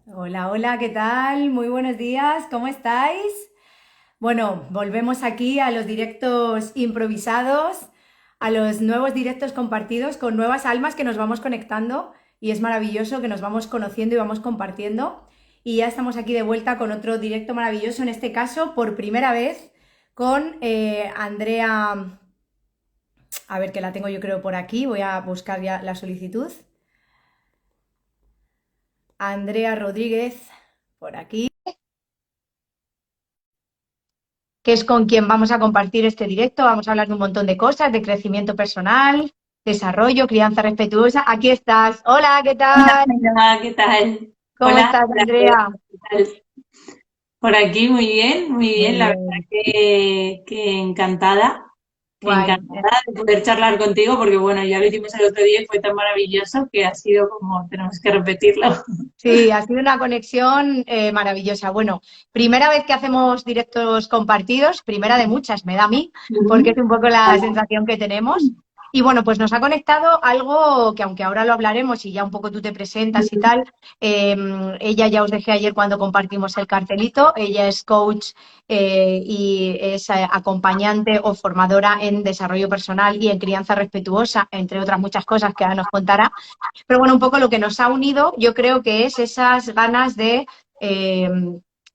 Hola, hola, ¿qué tal? Muy buenos días, ¿cómo estáis? Bueno, volvemos aquí a los directos improvisados, a los nuevos directos compartidos con nuevas almas que nos vamos conectando y es maravilloso que nos vamos conociendo y vamos compartiendo. Y ya estamos aquí de vuelta con otro directo maravilloso, en este caso por primera vez con Andrea, a ver que la tengo yo creo por aquí, voy a buscar ya la solicitud. Andrea Rodríguez, por aquí, que es con quien vamos a compartir este directo. Vamos a hablar de un montón de cosas, de crecimiento personal, desarrollo, crianza respetuosa. Aquí estás. Hola, ¿qué tal? Hola, ¿qué tal? ¿Cómo Hola, estás, Andrea, Andrea? ¿qué tal? Por aquí muy Muy bien, la verdad bien. que que Guay. encantada de poder charlar contigo, porque bueno, ya lo hicimos el otro día y fue tan maravilloso que ha sido como tenemos que repetirlo. Sí, ha sido una conexión maravillosa. Bueno, primera vez que hacemos directos compartidos, primera de muchas, me da a mí, porque es Ujú. un poco la sensación que tenemos. Y bueno, pues nos ha conectado algo que aunque ahora lo hablaremos y ya un poco tú te presentas y tal, eh, ella ya os dejé ayer cuando compartimos el cartelito, ella es coach y es acompañante o formadora en desarrollo personal y en crianza respetuosa, entre otras muchas cosas que ahora nos contará. Pero bueno, un poco lo que nos ha unido, yo creo que es esas ganas de eh,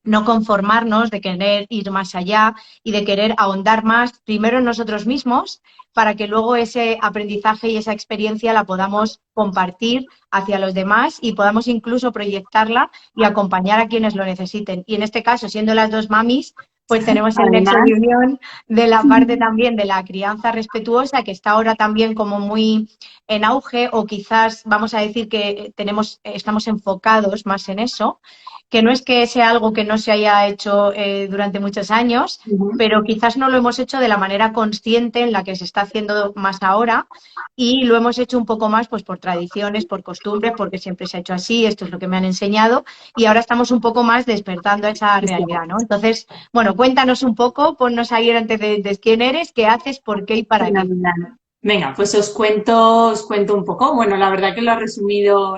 no conformarnos, de querer ir más allá y de querer ahondar más, primero en nosotros mismos, para que luego ese aprendizaje y esa experiencia la podamos compartir hacia los demás y podamos incluso proyectarla y acompañar a quienes lo necesiten. Y en este caso, siendo las dos mamis, pues tenemos el nexo Además, de unión de la parte también de la crianza respetuosa, que está ahora también como muy en auge, o quizás vamos a decir que estamos enfocados más en eso, que no es que sea algo que no se haya hecho durante muchos años, ujú. pero quizás no lo hemos hecho de la manera consciente en la que se está haciendo más ahora y lo hemos hecho un poco más pues por tradiciones, por costumbres, porque siempre se ha hecho así, esto es lo que me han enseñado y ahora estamos un poco más despertando esa realidad, ¿no? Entonces, bueno, cuéntanos un poco, ponnos ahí antes de quién eres, qué haces, por qué y para qué. Fenomenal. Venga, pues os cuento un poco. Bueno, la verdad que lo has resumido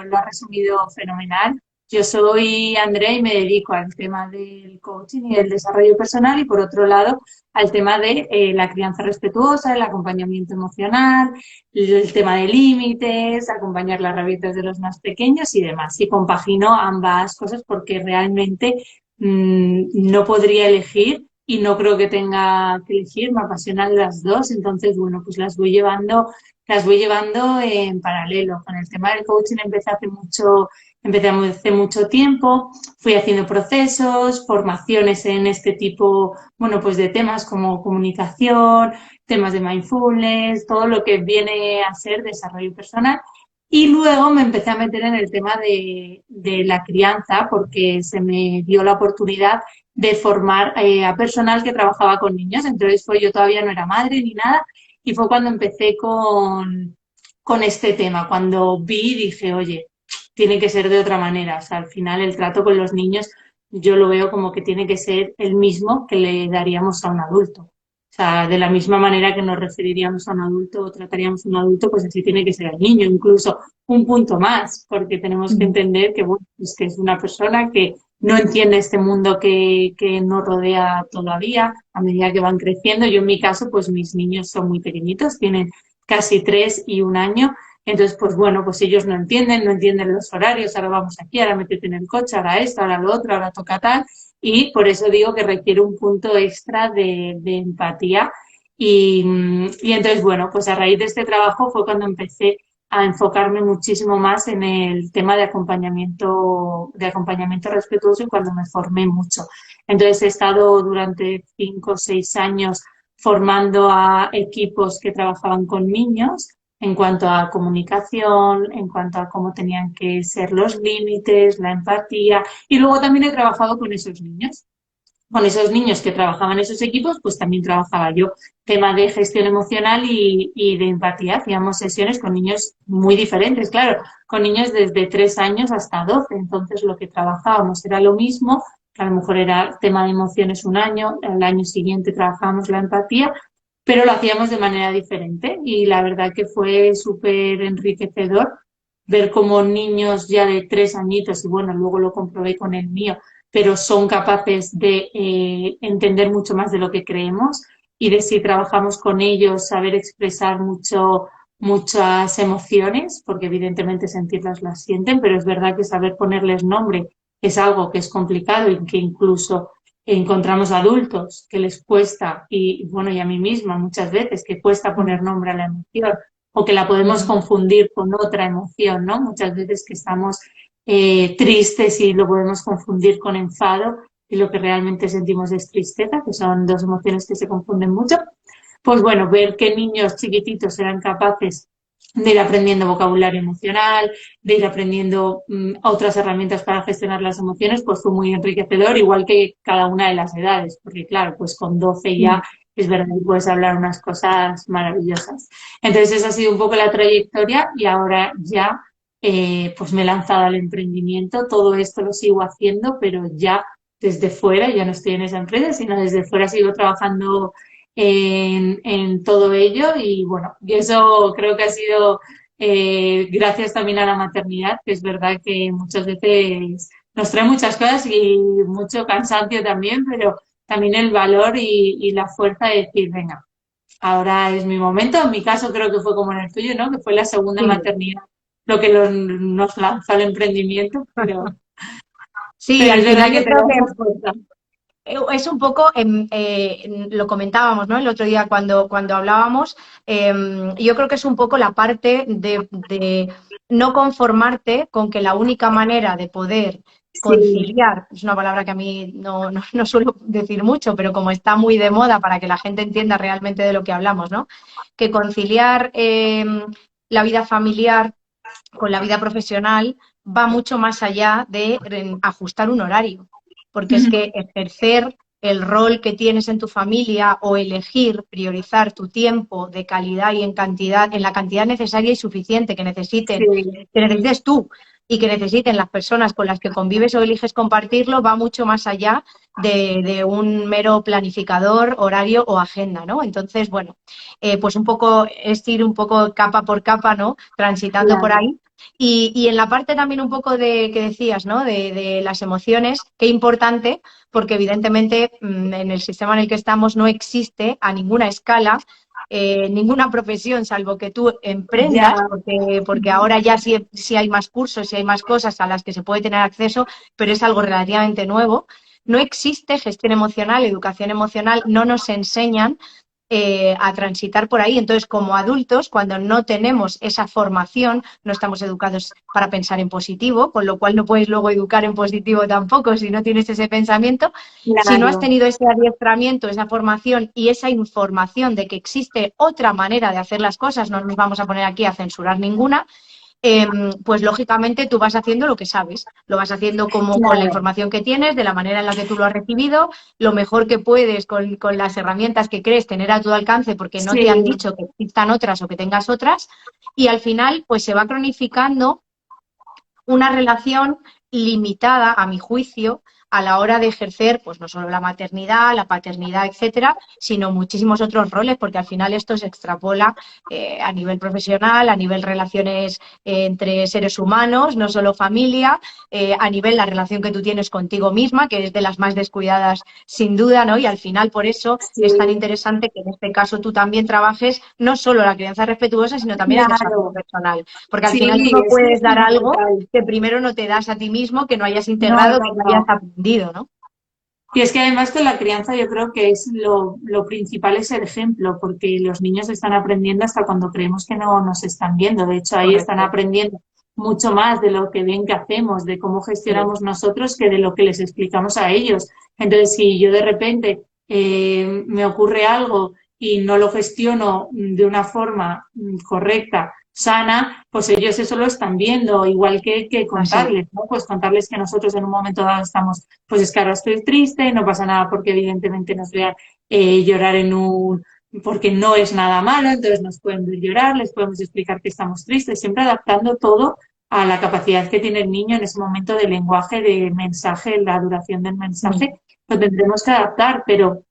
fenomenal. Yo soy Andrea y me dedico al tema del coaching y del desarrollo personal y por otro lado al tema de la crianza respetuosa, el acompañamiento emocional, el tema de límites, acompañar las rabietas de los más pequeños y demás. Y compagino ambas cosas porque realmente no podría elegir y no creo que tenga que elegir, me apasionan las dos, entonces, bueno, pues las voy llevando en paralelo. Con el tema del coaching empecé hace mucho tiempo, fui haciendo procesos, formaciones en este tipo, bueno, pues de temas como comunicación, temas de mindfulness, todo lo que viene a ser desarrollo personal. Y luego me empecé a meter en el tema de la crianza porque se me dio la oportunidad de formar a personal que trabajaba con niños. Entonces fue, yo todavía no era madre ni nada y fue cuando empecé con este tema. Cuando vi dije, oye, tiene que ser de otra manera. O sea, al final el trato con los niños yo lo veo como que tiene que ser el mismo que le daríamos a un adulto. O sea, de la misma manera que nos referiríamos a un adulto o trataríamos a un adulto, pues así tiene que ser el niño, incluso un punto más, porque tenemos que entender que, bueno, pues que es una persona que no entiende este mundo que nos rodea todavía a medida que van creciendo. Yo en mi caso, pues mis niños son muy pequeñitos, tienen casi 3 y 1 año. Entonces, pues bueno, pues ellos no entienden los horarios, ahora vamos aquí, ahora métete en el coche, ahora esto, ahora lo otro, ahora toca tal. Y por eso digo que requiere un punto extra de empatía. Y entonces, bueno, pues a raíz de este trabajo fue cuando empecé a enfocarme muchísimo más en el tema de acompañamiento respetuoso y cuando me formé mucho. Entonces he estado durante 5 o 6 años formando a equipos que trabajaban con niños en cuanto a comunicación, en cuanto a cómo tenían que ser los límites, la empatía, y luego también he trabajado con esos niños que trabajaban en esos equipos, pues también trabajaba yo tema de gestión emocional y de empatía. Hacíamos sesiones con niños muy diferentes, claro, con niños desde 3 años hasta 12. Entonces lo que trabajábamos era lo mismo, que a lo mejor era tema de emociones un año, al año siguiente trabajábamos la empatía, pero lo hacíamos de manera diferente y la verdad que fue súper enriquecedor ver cómo niños ya de 3 añitos, y bueno, luego lo comprobé con el mío, pero son capaces de entender mucho más de lo que creemos y de si trabajamos con ellos, saber expresar muchas emociones, porque evidentemente sentirlas las sienten, pero es verdad que saber ponerles nombre es algo que es complicado y que incluso encontramos adultos que les cuesta, y bueno, y a mí misma muchas veces, que cuesta poner nombre a la emoción o que la podemos confundir con otra emoción, ¿no? Muchas veces que estamos tristes y lo podemos confundir con enfado y lo que realmente sentimos es tristeza, que son dos emociones que se confunden mucho. Pues bueno, ver que niños chiquititos eran capaces de ir aprendiendo vocabulario emocional, de ir aprendiendo otras herramientas para gestionar las emociones, pues fue muy enriquecedor, igual que cada una de las edades, porque claro, pues con 12 ya es verdad que puedes hablar unas cosas maravillosas. Entonces esa ha sido un poco la trayectoria y ahora ya pues me he lanzado al emprendimiento, todo esto lo sigo haciendo, pero ya desde fuera, ya no estoy en esa empresa, sino desde fuera sigo trabajando en todo ello y bueno, y eso creo que ha sido gracias también a la maternidad, que es verdad que muchas veces nos trae muchas cosas y mucho cansancio también, pero también el valor y la fuerza de decir, venga, ahora es mi momento. En mi caso creo que fue como en el tuyo, ¿no? Que fue la segunda Sí, maternidad lo que nos lanzó al emprendimiento, sí, pero al es verdad final yo que te creo da que esa fuerza. es un poco, lo comentábamos, ¿no? El otro día cuando hablábamos, yo creo que es un poco la parte de no conformarte con que la única manera de poder Sí, conciliar, es una palabra que a mí no suelo decir mucho, pero como está muy de moda para que la gente entienda realmente de lo que hablamos, ¿no? Que conciliar la vida familiar con la vida profesional va mucho más allá de ajustar un horario, porque es que ejercer el rol que tienes en tu familia o elegir priorizar tu tiempo de calidad y en cantidad, en la cantidad necesaria y suficiente sí, que necesites tú y que necesiten las personas con las que convives o eliges compartirlo, va mucho más allá de un mero planificador, horario o agenda, ¿no? Entonces, bueno, pues un poco es ir un poco capa por capa, ¿no? Transitando por claro. ahí. Y en la parte también un poco de que decías, ¿no? De las emociones, qué importante, porque evidentemente en el sistema en el que estamos no existe a ninguna escala ninguna profesión, salvo que tú Ya, emprendas, porque ahora ya sí hay más cursos y hay más cosas a las que se puede tener acceso, pero es algo relativamente nuevo. No existe gestión emocional, educación emocional, no nos enseñan a transitar por ahí. Entonces, como adultos, cuando no tenemos esa formación, no estamos educados para pensar en positivo, con lo cual no puedes luego educar en positivo tampoco si no tienes ese pensamiento. Si no has claro. tenido ese adiestramiento, esa formación y esa información de que existe otra manera de hacer las cosas, no nos vamos a poner aquí a censurar ninguna, pues lógicamente tú vas haciendo lo que sabes, lo vas haciendo como con la Claro, información que tienes, de la manera en la que tú lo has recibido, lo mejor que puedes con las herramientas que crees tener a tu alcance porque no te han sí, dicho que existan otras o que tengas otras, y al final pues se va cronificando una relación limitada, a mi juicio, a la hora de ejercer, pues no solo la maternidad, la paternidad, etcétera, sino muchísimos otros roles, porque al final esto se extrapola a nivel profesional, a nivel relaciones entre seres humanos, no solo familia, a nivel la relación que tú tienes contigo misma, que es de las más descuidadas sin duda, ¿no? Y al final por eso es tan sí, interesante que en este caso tú también trabajes no solo la crianza respetuosa, sino también el desarrollo claro. personal, porque al final tú Sí, no es que puedes es dar algo fundamental. que primero no te das a ti mismo, que no hayas No, integrado, no, que no hayas no. aprendido, ¿no? Y es que además con la crianza yo creo que es lo principal es el ejemplo, porque los niños están aprendiendo hasta cuando creemos que no nos están viendo. De hecho, ahí están Correcto. aprendiendo mucho más de lo que ven que hacemos, de cómo Sí. gestionamos nosotros, que de lo que les explicamos a ellos. Entonces, si yo de repente me ocurre algo y no lo gestiono de una forma correcta, sana, pues ellos eso lo están viendo, igual que Así. contarles, ¿no? Pues contarles que nosotros en un momento dado estamos, pues es que ahora estoy triste, no pasa nada porque evidentemente nos vean llorar porque no es nada malo, entonces nos pueden ver llorar, les podemos explicar que estamos tristes, siempre adaptando todo a la capacidad que tiene el niño en ese momento de lenguaje, de mensaje, la duración del Mm. mensaje, lo tendremos que adaptar, pero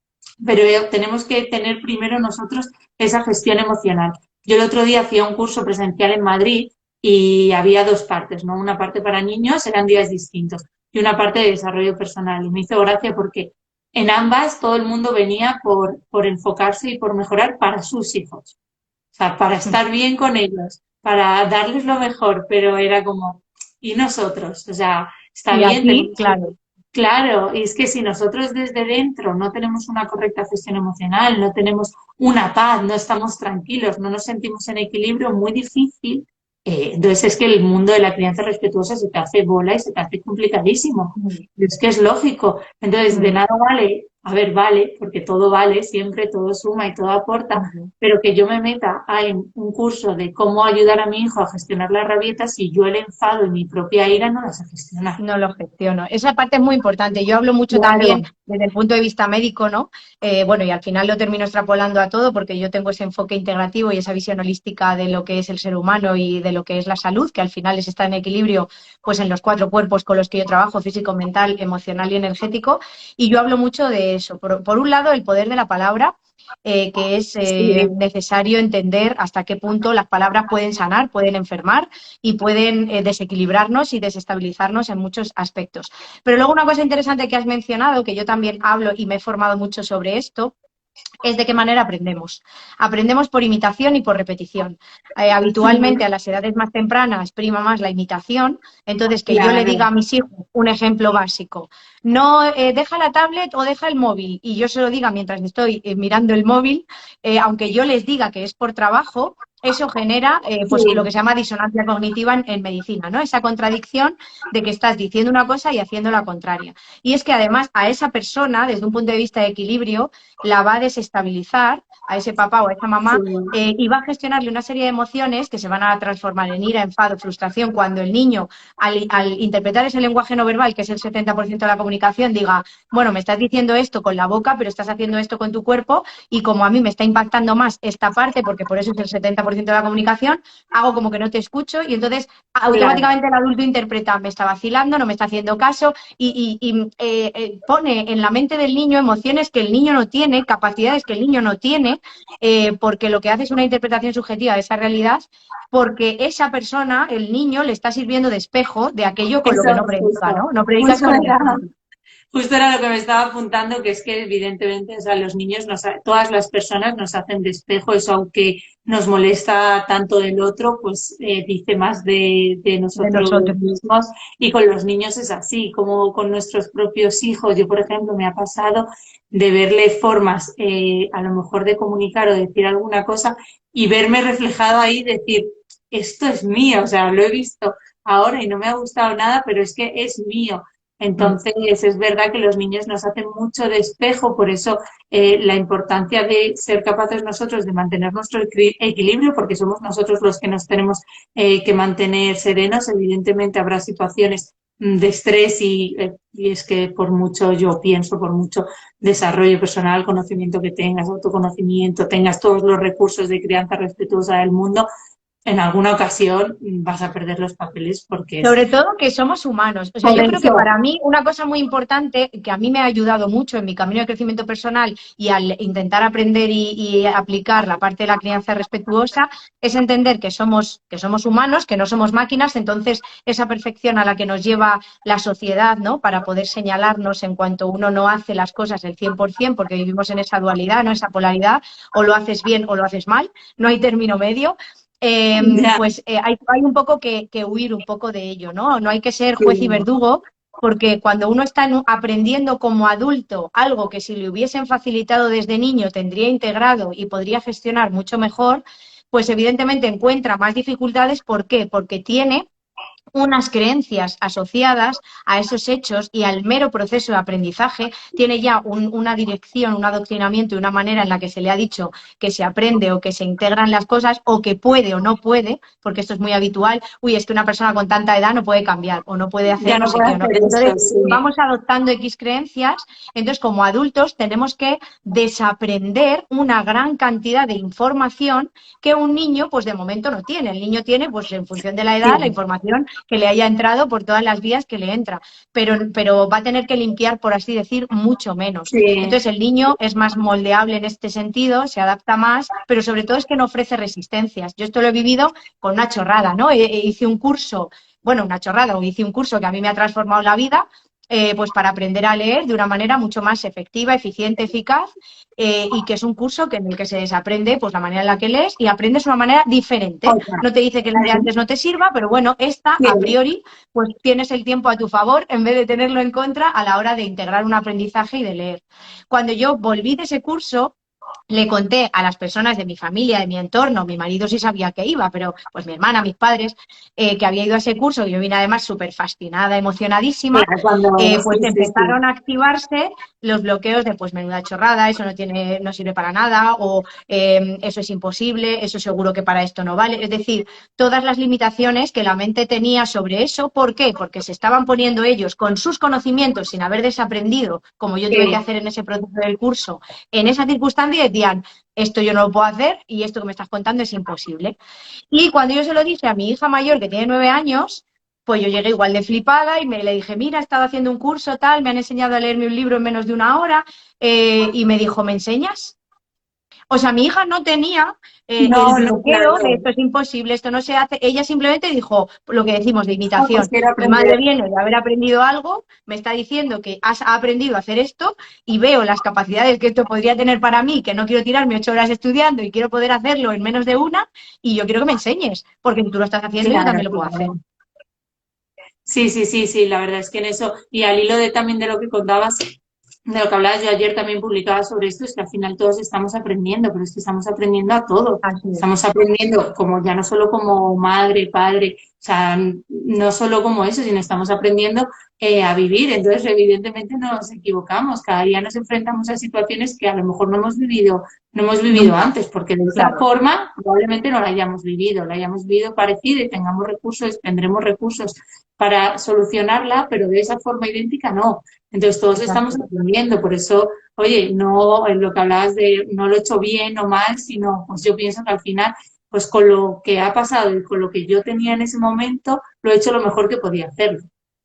tenemos que tener primero nosotros esa gestión emocional. Yo el otro día hacía un curso presencial en Madrid y había dos partes, ¿no? Una parte para niños, eran días distintos, y una parte de desarrollo personal. Y me hizo gracia porque en ambas todo el mundo venía por enfocarse y por mejorar para sus hijos. O sea, para estar bien con ellos, para darles lo mejor, pero era como, ¿y nosotros? O sea, está Y bien, aquí, tenemos que... claro, Claro, y es que si nosotros desde dentro no tenemos una correcta gestión emocional, no tenemos una paz, no estamos tranquilos, no nos sentimos en equilibrio, muy difícil. Entonces es que el mundo de la crianza respetuosa se te hace bola y se te hace complicadísimo. mm, Y es que es lógico. Entonces, de mm, nada vale, a ver, vale, porque todo vale, siempre todo suma y todo aporta, mm. pero que yo me meta a un curso de cómo ayudar a mi hijo a gestionar las rabietas si yo el enfado y mi propia ira no las sé gestionar. No lo gestiono. Esa parte es muy importante. Yo hablo mucho también Claro, desde el punto de vista médico, ¿no? Bueno, y al final lo termino extrapolando a todo porque yo tengo ese enfoque integrativo y esa visión holística de lo que es el ser humano y de lo que es la salud, que al final es estar en equilibrio, pues en los cuatro cuerpos con los que yo trabajo, físico, mental, emocional y energético. Y yo hablo mucho de eso. Por un lado, el poder de la palabra, que es sí, necesario entender hasta qué punto las palabras pueden sanar, pueden enfermar y pueden desequilibrarnos y desestabilizarnos en muchos aspectos. Pero luego una cosa interesante que has mencionado, que yo también hablo y me he formado mucho sobre esto, es de qué manera aprendemos. Aprendemos por imitación y por repetición. Habitualmente a las edades más tempranas prima más la imitación, entonces que yo le claro, diga a mis hijos un ejemplo básico, no deja la tablet o deja el móvil, y yo se lo diga mientras estoy mirando el móvil, aunque yo les diga que es por trabajo, eso genera pues lo sí, que se llama disonancia cognitiva en medicina, ¿no? Esa contradicción de que estás diciendo una cosa y haciendo la contraria. Y es que además a esa persona, desde un punto de vista de equilibrio, la va a desestabilizar a ese papá o a esa sí, mamá y va a gestionarle una serie de emociones que se van a transformar en ira, enfado, frustración, cuando el niño, al interpretar ese lenguaje no verbal, que es el 70% de la comunicación, diga, bueno, me estás diciendo esto con la boca, pero estás haciendo esto con tu cuerpo y como a mí me está impactando más esta parte, porque por eso es el 70% de la comunicación, hago como que no te escucho y entonces claro. automáticamente el adulto interpreta, me está vacilando, no me está haciendo caso y pone en la mente del niño emociones que el niño no tiene, capacidades que el niño no tiene, porque lo que hace es una interpretación subjetiva de esa realidad, porque esa persona, el niño, le está sirviendo de espejo de aquello con lo Eso, que no predica, justo, ¿no? No predicas justo con el era, ejemplo. justo era lo que me estaba apuntando, que es que evidentemente, o sea, los niños, todas las personas nos hacen de espejo, eso aunque nos molesta tanto del otro, pues dice más de De nosotros nosotros. mismos y con los niños es así, como con nuestros propios hijos. Yo, por ejemplo, me ha pasado de verle formas a lo mejor de comunicar o decir alguna cosa y verme reflejado ahí, decir, esto es mío, o sea, lo he visto ahora y no me ha gustado nada, pero es que es mío. Mm. Entonces, es verdad que los niños nos hacen mucho de espejo, por eso la importancia de ser capaces nosotros de mantener nuestro equilibrio, porque somos nosotros los que nos tenemos que mantener serenos. Evidentemente habrá situaciones de estrés y es que por mucho, yo pienso, por mucho desarrollo personal, conocimiento que tengas, autoconocimiento, tengas todos los recursos de crianza respetuosa del mundo, en alguna ocasión vas a perder los papeles porque es Sobre todo que somos humanos. O sea, por yo creo que eso. para mí una cosa muy importante que a mí me ha ayudado mucho en mi camino de crecimiento personal y al intentar aprender y aplicar la parte de la crianza respetuosa es entender que somos humanos, que no somos máquinas, entonces esa perfección a la que nos lleva la sociedad, ¿no? Para poder señalarnos en cuanto uno no hace las cosas el 100%, porque vivimos en esa dualidad, ¿no? Esa polaridad, o lo haces bien o lo haces mal, no hay término medio. Ya, Pues hay un poco que huir un poco de ello, ¿no? No hay que ser juez y sí. verdugo, porque cuando uno está aprendiendo como adulto algo que si le hubiesen facilitado desde niño tendría integrado y podría gestionar mucho mejor, pues evidentemente encuentra más dificultades. ¿Por qué? Porque tiene unas creencias asociadas a esos hechos y al mero proceso de aprendizaje, tiene ya una dirección, un adoctrinamiento y una manera en la que se le ha dicho que se aprende o que se integran las cosas o que puede o no puede, porque esto es muy habitual, uy, es que una persona con tanta edad no puede cambiar o no puede hacer Ya no no sé puedo qué o no. hacer Entonces, esto, sí. vamos adoptando X creencias, entonces como adultos tenemos que desaprender una gran cantidad de información que un niño pues de momento no tiene. El niño tiene pues en función de la edad la Sí, información que le haya entrado por todas las vías que le entra, pero va a tener que limpiar, por así decir, mucho menos. Sí. Entonces el niño es más moldeable en este sentido, se adapta más, pero sobre todo es que no ofrece resistencias. Yo esto lo he vivido con una chorrada, ¿no? Hice un curso, bueno, una chorrada, o hice un curso que a mí me ha transformado la vida, pues para aprender a leer de una manera mucho más efectiva, eficiente, eficaz, y que es un curso en el que se desaprende pues la manera en la que lees y aprendes de una manera diferente. Otra. No te dice que la de antes no te sirva, pero bueno, esta Sí. a priori pues tienes el tiempo a tu favor en vez de tenerlo en contra a la hora de integrar un aprendizaje y de leer. Cuando yo volví de ese curso, le conté a las personas de mi familia, de mi entorno, mi marido sí sabía que iba, pero pues mi hermana, mis padres, que había ido a ese curso, que yo vine además súper fascinada, emocionadísima, Mira, cuando, pues sí, sí, sí. empezaron a activarse los bloqueos de pues menuda chorrada, eso no sirve para nada, o eso es imposible, eso seguro que para esto no vale. Es decir, todas las limitaciones que la mente tenía sobre eso, ¿por qué? Porque se estaban poniendo ellos con sus conocimientos sin haber desaprendido, como yo tuve que Sí. hacer en ese proceso del curso, en esa circunstancia decían, esto yo no lo puedo hacer y esto que me estás contando es imposible. Y cuando yo se lo dije a mi hija mayor, que tiene 9 años, pues yo llegué igual de flipada y le dije, mira, he estado haciendo un curso tal, me han enseñado a leerme un libro en menos de una hora, y me dijo, ¿me enseñas? O sea, mi hija no tenía el No, no, bloqueo de claro. esto es imposible, esto no se hace. Ella simplemente dijo lo que decimos de No, pues imitación. quiero Mi madre aprender. viene de haber aprendido algo, me está diciendo que ha aprendido a hacer esto y veo las capacidades que esto podría tener para mí, que no quiero tirarme 8 horas estudiando y quiero poder hacerlo en menos de una, y yo quiero que me enseñes, porque si tú lo estás haciendo, yo Claro, también lo puedo hacer. claro. Sí, sí, sí, sí, la verdad es que en eso, y al hilo de también de lo que contabas, de lo que hablabas, yo ayer también publicaba sobre esto, es que al final todos estamos aprendiendo, pero es que estamos aprendiendo a todo. Así es. Estamos aprendiendo como ya no solo como madre, padre, o sea, no solo como eso, sino estamos aprendiendo a vivir. Entonces, evidentemente nos equivocamos. Cada día nos enfrentamos a situaciones que a lo mejor no hemos vivido Nunca, antes, porque de esa claro. forma probablemente no la hayamos vivido parecida y tengamos recursos, tendremos recursos para solucionarla, pero de esa forma idéntica no. Entonces todos estamos Exacto. aprendiendo, por eso, oye, no en lo que hablabas de no lo he hecho bien o mal, sino pues yo pienso que al final, pues con lo que ha pasado y con lo que yo tenía en ese momento, lo he hecho lo mejor que podía hacerlo.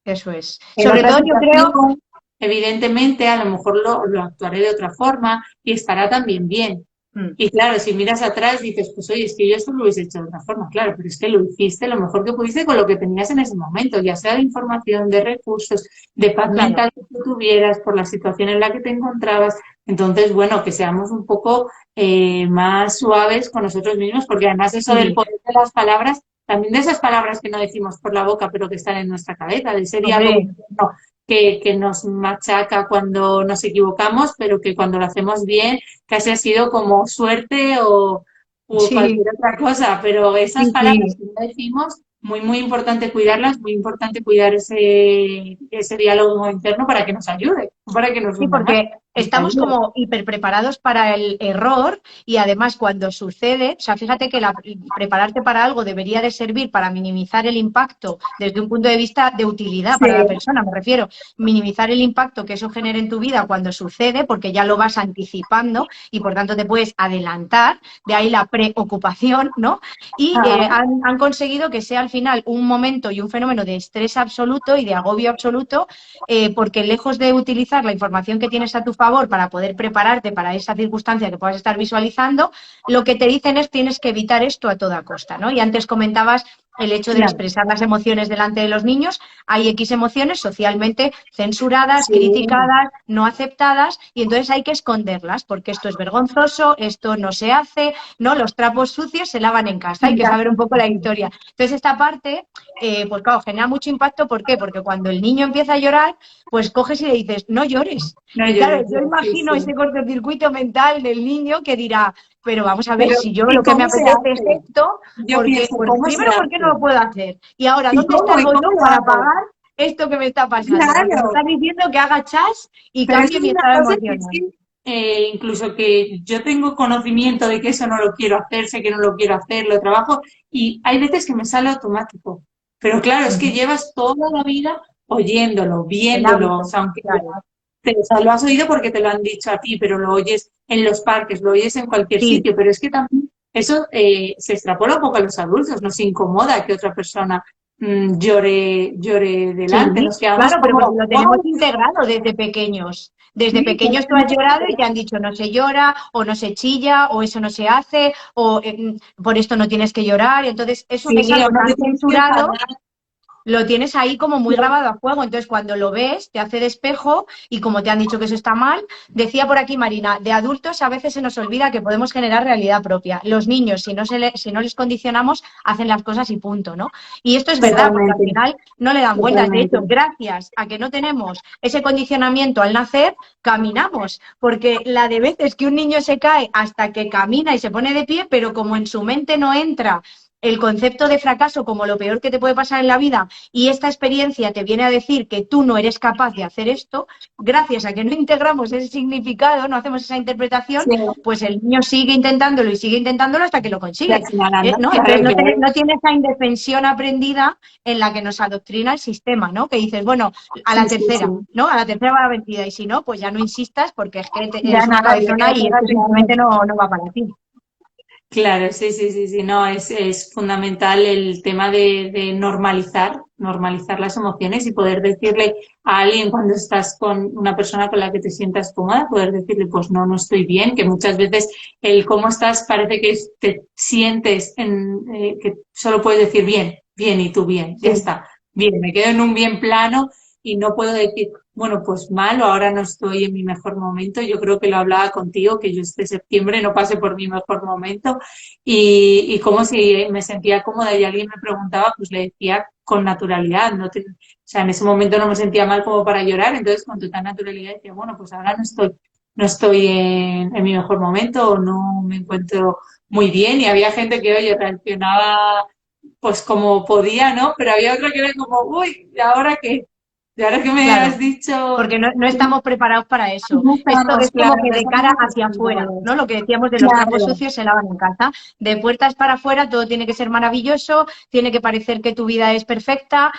Eso es. En Sobre otra todo yo creo, situación, evidentemente, a lo mejor lo actuaré de otra forma y estará también bien. mm, Y claro, si miras atrás dices, pues oye, es que yo esto lo hubiese hecho de otra forma, claro, pero es que lo hiciste lo mejor que pudiste con lo que tenías en ese momento, ya sea de información, de recursos, de paz claro, mental que tú tuvieras, por la situación en la que te encontrabas. Entonces, bueno, que seamos un poco más suaves con nosotros mismos, porque además eso del sí, poder de las palabras, también de esas palabras que no decimos por la boca, pero que están en nuestra cabeza, de ese diálogo hombre, interno que nos machaca cuando nos equivocamos, pero que cuando lo hacemos bien casi ha sido como suerte o sí, cualquier otra cosa, pero esas sí, palabras sí. que no decimos, muy, muy importante cuidarlas, muy importante cuidar ese diálogo interno para que nos ayude, no para que nos Sí, hunda más. porque Nos estamos ayude. como hiper preparados para el error y además cuando sucede, o sea, fíjate que prepararte para algo debería de servir para minimizar el impacto desde un punto de vista de utilidad Sí, para la persona, me refiero, minimizar el impacto que eso genere en tu vida cuando sucede, porque ya lo vas anticipando y por tanto te puedes adelantar, de ahí la preocupación, ¿no? Y ajá, han conseguido que sea al final un momento y un fenómeno de estrés absoluto y de agobio absoluto, porque lejos de utilizar la información que tienes a tu favor para poder prepararte para esa circunstancia que puedas estar visualizando, lo que te dicen es tienes que evitar esto a toda costa, ¿no? Y antes comentabas el hecho de claro, expresar las emociones delante de los niños. Hay X emociones socialmente censuradas, sí, criticadas, no aceptadas, y entonces hay que esconderlas, porque esto es vergonzoso, esto no se hace, ¿no? Los trapos sucios se lavan en casa, hay que ya, saber un poco la historia. Entonces, esta parte, pues claro, genera mucho impacto, ¿por qué? Porque cuando el niño empieza a llorar, pues coges y le dices, no llores. no Y claro, llores, yo sí, imagino sí. ese cortocircuito mental del niño que dirá, pero vamos a ver, Pero, si yo ¿y lo que me cómo se apetece es hace? esto, Yo porque, pienso, pues ¿cómo se primero, ¿por qué no hace? lo puedo hacer? Y ahora, ¿Y ¿dónde cómo? está ¿Y el cómo botón lo para hago? pagar esto que me está pasando? Porque me Claro. estás diciendo que haga chas y Pero eso cambie es mi una estado cosa que es emocional. que, incluso que yo tengo conocimiento de que eso no lo quiero hacer, sé que no lo quiero hacer, lo trabajo y hay veces que me sale automático. Pero claro, es que Ujú. llevas toda la vida oyéndolo, El viéndolo, o hábito, sea, aunque claro. o sea, lo has oído porque te lo han dicho a ti, pero lo oyes en los parques, lo oyes en cualquier Sí, sitio, pero es que también eso se extrapola un poco a los adultos, nos incomoda que otra persona llore delante. Sí, Nos quedamos claro, pero porque como, lo tenemos wow, integrado desde pequeños. Desde sí, pequeños tú has llorado y te han dicho no se llora, o no se chilla, o eso no se hace, o por esto no tienes que llorar. Y entonces eso es sí, o algo no te tan tienes que censurado, enfadar. lo tienes ahí como muy grabado a fuego. Entonces, cuando lo ves, te hace de espejo y como te han dicho que eso está mal, decía por aquí Marina, de adultos a veces se nos olvida que podemos generar realidad propia. Los niños, si no les condicionamos, hacen las cosas y punto, ¿no? Y esto es verdad, porque al Totalmente, final no le dan vueltas. De totalmente. hecho, gracias a que no tenemos ese condicionamiento al nacer, caminamos, porque la de veces que un niño se cae hasta que camina y se pone de pie, pero como en su mente no entra el concepto de fracaso como lo peor que te puede pasar en la vida y esta experiencia te viene a decir que tú no eres capaz de hacer esto, gracias a que no integramos ese significado, no hacemos esa interpretación, Sí, pues el niño sigue intentándolo y sigue intentándolo hasta que lo y consigue. al final anda, ¿No? Entonces claro, claro. no tiene esa indefensión aprendida en la que nos adoctrina el sistema, ¿no? Que dices, bueno, a Sí, la sí, sí. tercera, ¿no? A la tercera va la vencida y si no, pues ya no insistas porque es que Ya eres una nada, ya cabezona y quédate esto simplemente claro. no va para ti. Claro, sí, sí, sí, sí, no, es fundamental el tema de normalizar las emociones y poder decirle a alguien cuando estás con una persona con la que te sientas cómoda, poder decirle, pues no, no estoy bien, que muchas veces el cómo estás parece que te sientes que solo puedes decir bien, bien y tú bien, ya Sí. está, bien, me quedo en un bien plano y no puedo decir, bueno, pues mal o ahora no estoy en mi mejor momento. Yo creo que lo hablaba contigo, que yo este septiembre no pasé por mi mejor momento y como si me sentía cómoda y alguien me preguntaba, pues le decía con naturalidad, o sea, en ese momento no me sentía mal como para llorar, entonces con total naturalidad decía, bueno, pues ahora no estoy en mi mejor momento o no me encuentro muy bien y había gente que, oye, reaccionaba pues como podía, ¿no? Pero había otra que era como, uy, ¿y ahora qué? ¿Y ahora qué me has Claro, dicho? porque no estamos preparados para eso. No Esto estamos, es como claro, que no de estamos cara hacia afuera, acostumbrados. ¿no? Lo que decíamos de los trapos Claro, sucios se lavan en casa. De puertas para afuera todo tiene que ser maravilloso, tiene que parecer que tu vida es perfecta,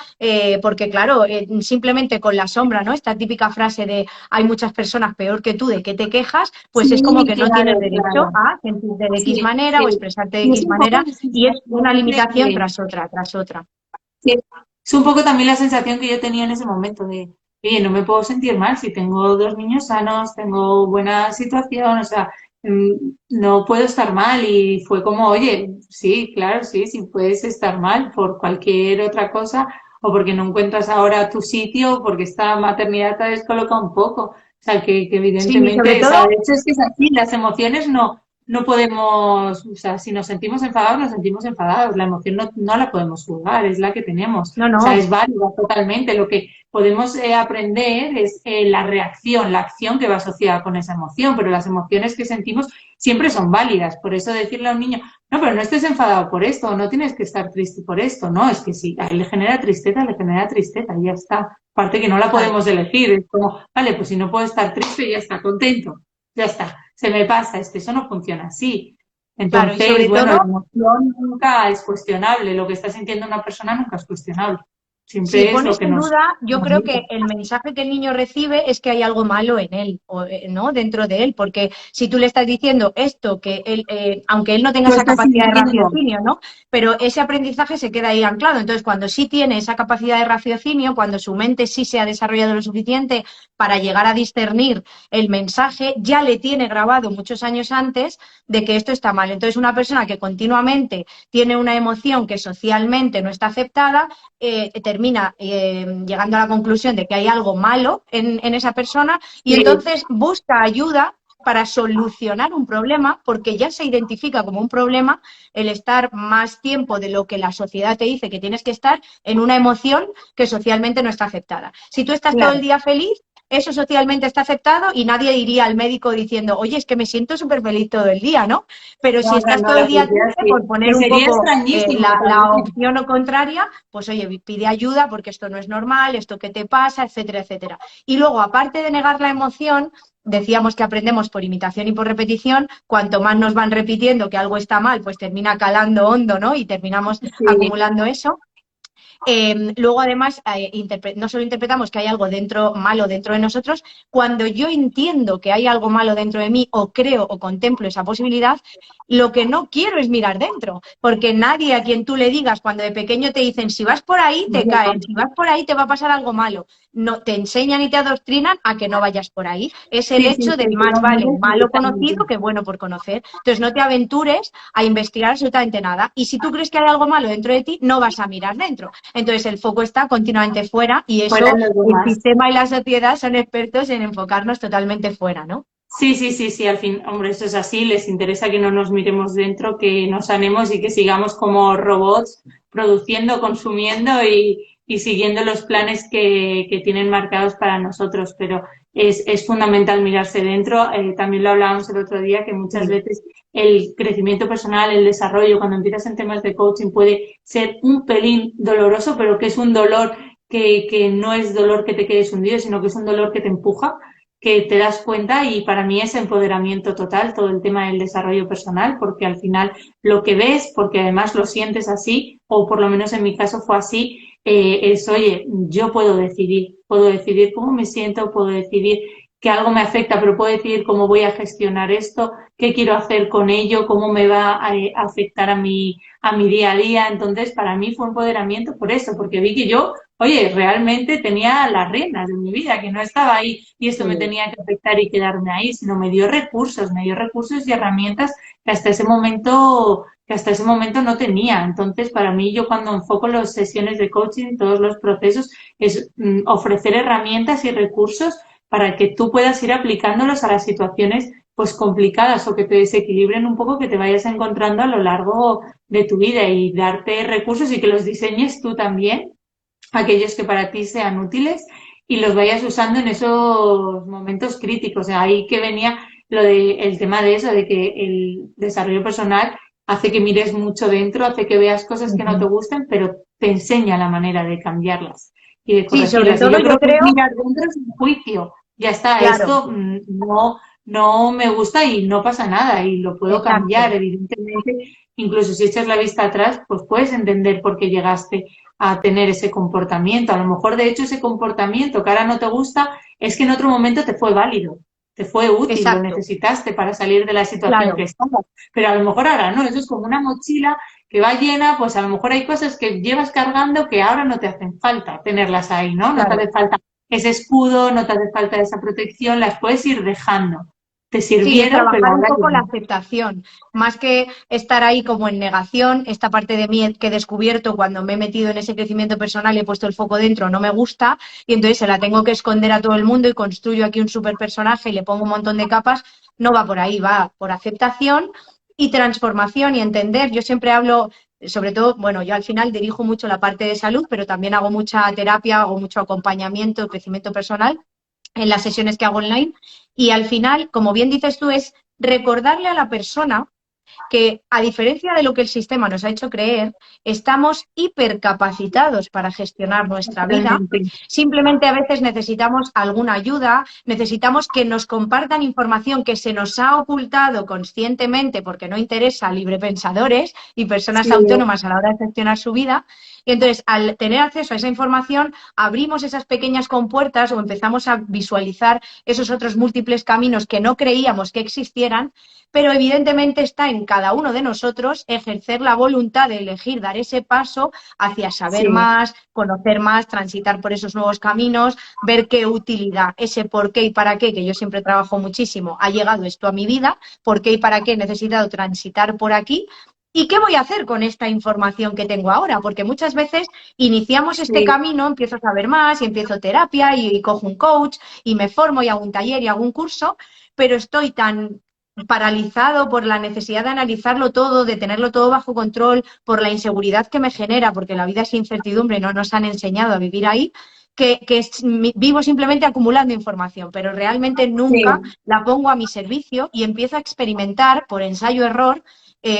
porque claro, simplemente con la sombra, ¿no? Esta típica frase de hay muchas personas peor que tú, ¿de qué te quejas? Pues es como sí, que no tienes claro, derecho claro. a sentirte de X Sí, manera o sí. expresarte de Y es X un poco manera la y es una sensación limitación de, tras otra, tras otra. sí, es un poco también la sensación que yo tenía en ese momento de, oye, no me puedo sentir mal si tengo dos niños sanos, tengo buena situación, o sea, no puedo estar mal. Y fue como, oye, sí, claro, sí, sí puedes estar mal por cualquier otra cosa o porque no encuentras ahora tu sitio o porque esta maternidad te descoloca un poco. O sea, que Sí, y sobre evidentemente, o sea, todo, de hecho es que es así, las emociones no podemos, o sea, si nos sentimos enfadados, nos sentimos enfadados. La emoción no la podemos juzgar, es la que tenemos. no, O sea, no. es válida totalmente. Lo que podemos aprender es la reacción, la acción que va asociada con esa emoción, pero las emociones que sentimos siempre son válidas. Por eso decirle a un niño, no, pero no estés enfadado por esto, no tienes que estar triste por esto. No, es que si a él le genera tristeza y ya está. Aparte que no la Claro. podemos elegir. Es como, vale, pues si no puedo estar triste, ya está, contento. Ya está, se me pasa, es que eso no funciona así. Claro, y Entonces, sobre bueno, todo, la emoción nunca es cuestionable, lo que está sintiendo una persona nunca es cuestionable. si Siempre es lo pones que en nos duda, yo creo comunica. que el mensaje que el niño recibe es que hay algo malo en él, o, ¿no? Dentro de él, porque si tú le estás diciendo esto, que él, aunque él no tenga Tú esa estás capacidad de sintiendo, raciocinio, ¿no? Pero ese aprendizaje se queda ahí anclado. Entonces, cuando sí tiene esa capacidad de raciocinio, cuando su mente sí se ha desarrollado lo suficiente para llegar a discernir el mensaje, ya le tiene grabado muchos años antes de que esto está mal. Entonces, una persona que continuamente tiene una emoción que socialmente no está aceptada, termina llegando a la conclusión de que hay algo malo en esa persona y sí, entonces busca ayuda para solucionar un problema, porque ya se identifica como un problema el estar más tiempo de lo que la sociedad te dice que tienes que estar en una emoción que socialmente no está aceptada. Si tú estás todo el claro. día feliz, eso socialmente está aceptado y nadie iría al médico diciendo, oye, es que me siento súper feliz todo el día, ¿no? Pero No, si no, estás no, todo el la día sociedad triste, por sí. Que poner un sería poco extrañísimo la también. opción o contraria, pues oye, pide ayuda porque esto no es normal, esto qué te pasa, etcétera, etcétera. Y luego, aparte de negar la emoción, decíamos que aprendemos por imitación y por repetición, cuanto más nos van repitiendo que algo está mal, pues termina calando hondo, ¿no? Y terminamos Sí, acumulando eso. Luego, además, no solo interpretamos que hay algo malo dentro de nosotros, cuando yo entiendo que hay algo malo dentro de mí o creo o contemplo esa posibilidad, lo que no quiero es mirar dentro, porque nadie a quien tú le digas cuando de pequeño te dicen si vas por ahí te caen, si vas por ahí te va a pasar algo malo, no te enseñan y te adoctrinan a que no vayas por ahí. Es el Sí, sí, hecho de sí, más vale malo totalmente. conocido que bueno por conocer. Entonces no te aventures a investigar absolutamente nada. Y si tú crees que hay algo malo dentro de ti, no vas a mirar dentro. Entonces el foco está continuamente fuera y Fueran eso los el demás. sistema y la sociedad son expertos en enfocarnos totalmente fuera, ¿no? Sí, sí, sí, sí, al fin, hombre, eso es así, les interesa que no nos miremos dentro, que nos sanemos y que sigamos como robots produciendo, consumiendo y siguiendo los planes que tienen marcados para nosotros, pero es fundamental mirarse dentro. También lo hablábamos el otro día, que muchas Sí, veces el crecimiento personal, el desarrollo, cuando empiezas en temas de coaching puede ser un pelín doloroso, pero que es un dolor que no es dolor que te quedes hundido, sino que es un dolor que te empuja, que te das cuenta, y para mí es empoderamiento total todo el tema del desarrollo personal, porque al final lo que ves, porque además lo sientes así, o por lo menos en mi caso fue así, es, oye, yo puedo decidir cómo me siento, puedo decidir que algo me afecta, pero puedo decidir cómo voy a gestionar esto, qué quiero hacer con ello, cómo me va a afectar a mi día a día. Entonces, para mí fue empoderamiento por eso, porque vi que yo, oye, realmente tenía las riendas de mi vida, que no estaba ahí y esto me sí. tenía que afectar y quedarme ahí, sino me dio recursos y herramientas que hasta ese momento no tenía. Entonces, para mí, yo cuando enfoco las sesiones de coaching, todos los procesos, es ofrecer herramientas y recursos para que tú puedas ir aplicándolos a las situaciones pues complicadas o que te desequilibren un poco, que te vayas encontrando a lo largo de tu vida, y darte recursos y que los diseñes tú también, aquellos que para ti sean útiles, y los vayas usando en esos momentos críticos. O sea, ahí que venía el tema de eso, de que el desarrollo personal hace que mires mucho dentro, hace que veas cosas que no te Ujú. gusten, pero te enseña la manera de cambiarlas y de Sí, sobre corregirlas. Y todo yo yo creo que creo, mirar dentro es un juicio. Ya está, claro, esto no me gusta y no pasa nada y lo puedo cambiar, exacto. evidentemente. Incluso si echas la vista atrás, pues puedes entender por qué llegaste a tener ese comportamiento. A lo mejor, de hecho, ese comportamiento que ahora no te gusta es que en otro momento te fue válido, te fue útil, lo Exacto, necesitaste para salir de la situación que claro. estabas. Pero a lo mejor ahora no, eso es como una mochila que va llena, pues a lo mejor hay cosas que llevas cargando que ahora no te hacen falta tenerlas ahí, ¿no? No te Claro. hace falta ese escudo, no te hace falta esa protección, las puedes ir dejando. Te Sí, es sirvieron, pero trabajar un ahora ya poco la no. aceptación, más que estar ahí como en negación. Esta parte de mí que he descubierto cuando me he metido en ese crecimiento personal y he puesto el foco dentro, no me gusta, y entonces se la tengo que esconder a todo el mundo y construyo aquí un super personaje y le pongo un montón de capas. No va por ahí, va por aceptación y transformación y entender. Yo siempre hablo, sobre todo, bueno, yo al final dirijo mucho la parte de salud, pero también hago mucha terapia, hago mucho acompañamiento, crecimiento personal en las sesiones que hago online. Y al final, como bien dices tú, es recordarle a la persona que, a diferencia de lo que el sistema nos ha hecho creer, estamos hipercapacitados para gestionar nuestra vida. Totalmente. Simplemente a veces necesitamos alguna ayuda, necesitamos que nos compartan información que se nos ha ocultado conscientemente porque no interesa a librepensadores y personas Sí, autónomas a la hora de gestionar su vida. Y entonces, al tener acceso a esa información, abrimos esas pequeñas compuertas o empezamos a visualizar esos otros múltiples caminos que no creíamos que existieran, pero evidentemente está en cada uno de nosotros ejercer la voluntad de elegir dar ese paso hacia saber sí. más, conocer más, transitar por esos nuevos caminos, ver qué utilidad, ese por qué y para qué, que yo siempre trabajo muchísimo, ha llegado esto a mi vida, por qué y para qué he necesitado transitar por aquí. ¿Y qué voy a hacer con esta información que tengo ahora? Porque muchas veces iniciamos este Sí, camino, empiezo a saber más y empiezo terapia y cojo un coach y me formo y hago un taller y hago un curso, pero estoy tan paralizado por la necesidad de analizarlo todo, de tenerlo todo bajo control, por la inseguridad que me genera, porque la vida es incertidumbre y no nos han enseñado a vivir ahí, vivo simplemente acumulando información, pero realmente nunca Sí, la pongo a mi servicio y empiezo a experimentar por ensayo-error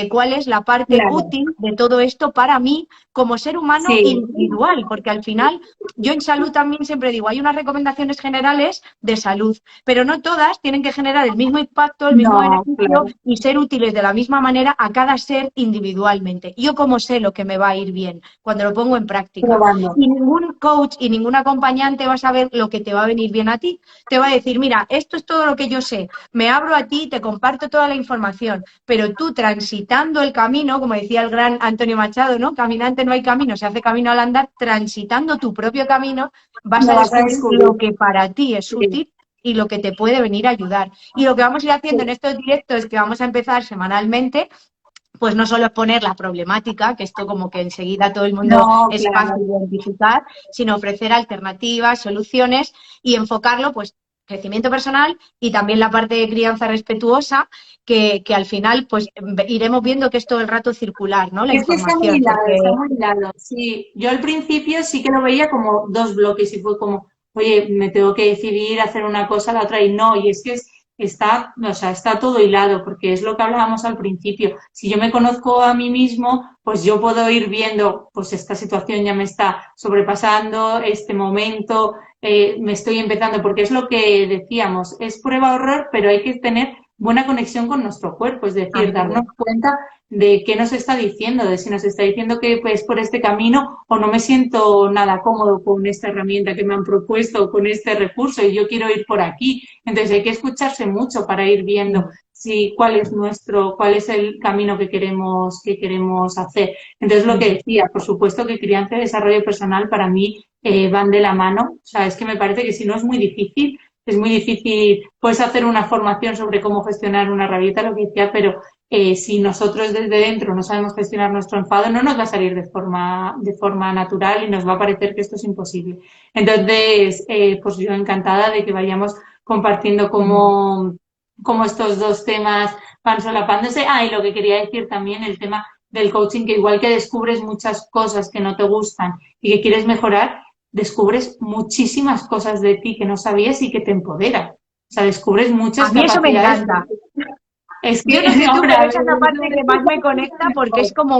cuál es la parte claro, útil de todo esto para mí como ser humano sí, individual, porque al final yo en salud también siempre digo, hay unas recomendaciones generales de salud, pero no todas tienen que generar el mismo impacto, el mismo no, beneficio claro, y ser útiles de la misma manera a cada ser individualmente. Yo como sé lo que me va a ir bien cuando lo pongo en práctica. probando. Y ningún coach y ningún acompañante va a saber lo que te va a venir bien a ti. Te va a decir, mira, esto es todo lo que yo sé, me abro a ti, te comparto toda la información, pero tú transitando el camino, como decía el gran Antonio Machado, ¿no? Caminante no hay camino, se hace camino al andar, transitando tu propio camino, vas Lo a vas a descubrir lo descubrir. que para ti es Sí, útil y lo que te puede venir a ayudar. Y lo que vamos a ir haciendo en sí. estos directos es que vamos a empezar semanalmente pues no solo exponer la problemática, que esto como que enseguida todo el mundo No, es claro. fácil de identificar, sino ofrecer alternativas, soluciones y enfocarlo pues crecimiento personal y también la parte de crianza respetuosa, que al final pues iremos viendo que es todo el rato circular, ¿no? La Es que está muy información, hilado, está porque muy hilado. Sí, yo al principio sí que lo veía como dos bloques y fue como, oye, me tengo que decidir hacer una cosa, la otra y no. Y es que está, o sea, está todo hilado porque es lo que hablábamos al principio. Si yo me conozco a mí mismo, pues yo puedo ir viendo, pues esta situación ya me está sobrepasando, este momento, me estoy empezando, porque es lo que decíamos, es prueba-error, pero hay que tener buena conexión con nuestro cuerpo, es decir, así darnos es. cuenta de qué nos está diciendo, de si nos está diciendo que pues por este camino o no me siento nada cómodo con esta herramienta que me han propuesto o con este recurso y yo quiero ir por aquí. Entonces hay que escucharse mucho para ir viendo si cuál es el camino que queremos hacer. Entonces lo que decía, por supuesto que crianza y desarrollo personal para mí van de la mano. O sea, es que me parece que si no es muy difícil, puedes hacer una formación sobre cómo gestionar una rabieta, lo que decía, pero si nosotros desde dentro no sabemos gestionar nuestro enfado, no nos va a salir de forma natural y nos va a parecer que esto es imposible. Entonces, pues yo encantada de que vayamos compartiendo cómo estos dos temas van solapándose. Ah, y lo que quería decir también, el tema del coaching, que igual que descubres muchas cosas que no te gustan y que quieres mejorar, descubres muchísimas cosas de ti que no sabías y que te empoderan. O sea, descubres A muchas mí eso me capacidades. encanta. Es Yo que, no sé tú, hombre, pero a ver, esa es la parte que más me conecta porque es como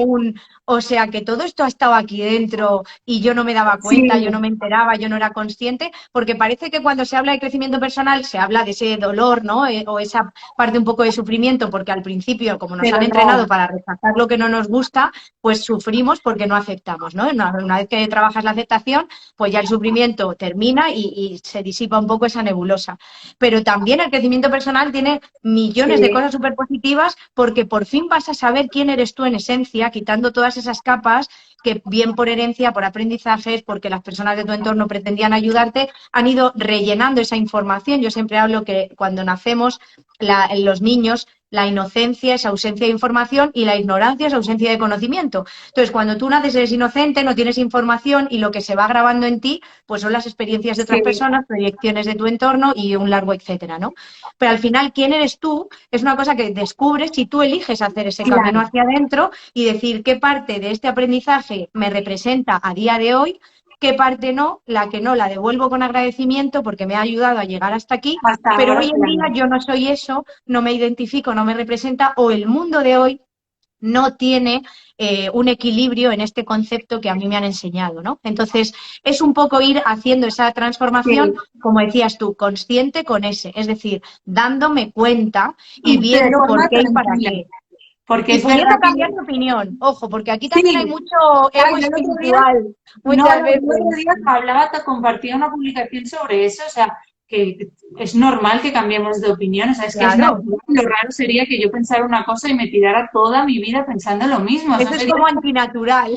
o sea, que todo esto ha estado aquí dentro y yo no me daba cuenta, yo no sí, me enteraba, yo no era consciente, porque parece que cuando se habla de crecimiento personal se habla de ese dolor, ¿no? O esa parte un poco de sufrimiento, porque al principio, como nos han pero entrenado no, para rechazar lo que no nos gusta, pues sufrimos porque no aceptamos, ¿no? Una vez que trabajas la aceptación, pues ya el sufrimiento termina y se disipa un poco esa nebulosa. Pero también el crecimiento personal tiene millones de sí, cosas súper positivas porque por fin vas a saber quién eres tú en esencia, quitando todas esas capas que bien por herencia, por aprendizajes, porque las personas de tu entorno pretendían ayudarte, han ido rellenando esa información. Yo siempre hablo que cuando nacemos, los niños, la inocencia es ausencia de información y la ignorancia es ausencia de conocimiento. Entonces, cuando tú naces eres inocente, no tienes información y lo que se va grabando en ti, pues son las experiencias de otras sí, personas, proyecciones de tu entorno y un largo etcétera, ¿no? Pero al final, ¿quién eres tú? Es una cosa que descubres si tú eliges hacer ese camino claro. hacia adentro y decir qué parte de este aprendizaje me representa a día de hoy, qué parte no la devuelvo con agradecimiento porque me ha ayudado a llegar hasta aquí, Hasta pero hoy ahora, en día claro. yo no soy eso, no me identifico, no me representa o el mundo de hoy no tiene un equilibrio en este concepto que a mí me han enseñado, ¿no? Entonces, es un poco ir haciendo esa transformación, Sí, como decías tú, consciente con ese, es decir, dándome cuenta y de viendo por forma qué y para tranquila, qué. porque Y es pudiendo verdad cambiar que de opinión, ojo, porque aquí también hay sí, mucho claro, ego yo el otro día espiritual, no, muchas yo el otro veces. día hablaba, te compartía una publicación sobre eso, o sea, que es normal que cambiemos de opinión, o sea, es que es Claro, natural. Lo raro sería que yo pensara una cosa y me tirara toda mi vida pensando lo mismo, eso eso es sería como antinatural.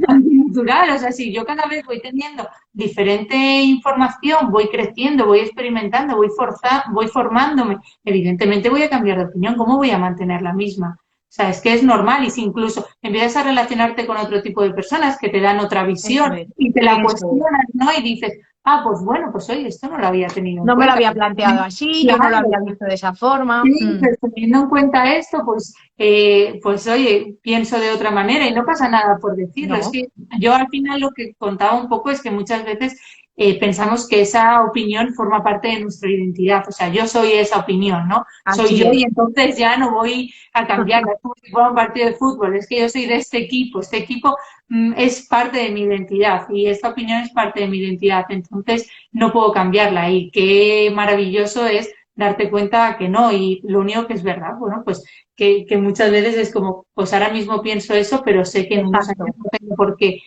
antinatural, o sea, si yo cada vez voy teniendo diferente información, voy creciendo, voy experimentando, voy formándome, evidentemente voy a cambiar de opinión, ¿cómo voy a mantener la misma? O sea, es que es normal y si incluso empiezas a relacionarte con otro tipo de personas que te dan otra Eso visión es, y te la eso es. cuestionas, ¿no? Y dices, ah, pues bueno, pues oye, esto no lo había tenido en No me lo cuenta. había planteado así, yo no lo había Claro, visto de esa forma. sí, pues teniendo en cuenta esto, pues oye, pienso de otra manera y no pasa nada por decirlo. Es No. que yo al final lo que contaba un poco es que muchas veces pensamos que esa opinión forma parte de nuestra identidad. O sea, yo soy esa opinión, ¿no? Soy Así yo es. y entonces ya no voy a cambiarla. Es como si fuera un partido de fútbol. Es que yo soy de este equipo es parte de mi identidad y esta opinión es parte de mi identidad. Entonces no puedo cambiarla y qué maravilloso es darte cuenta que no y lo único que es verdad, bueno, pues que muchas veces es como, pues ahora mismo pienso eso, pero sé que en unos años Exacto. no tengo por qué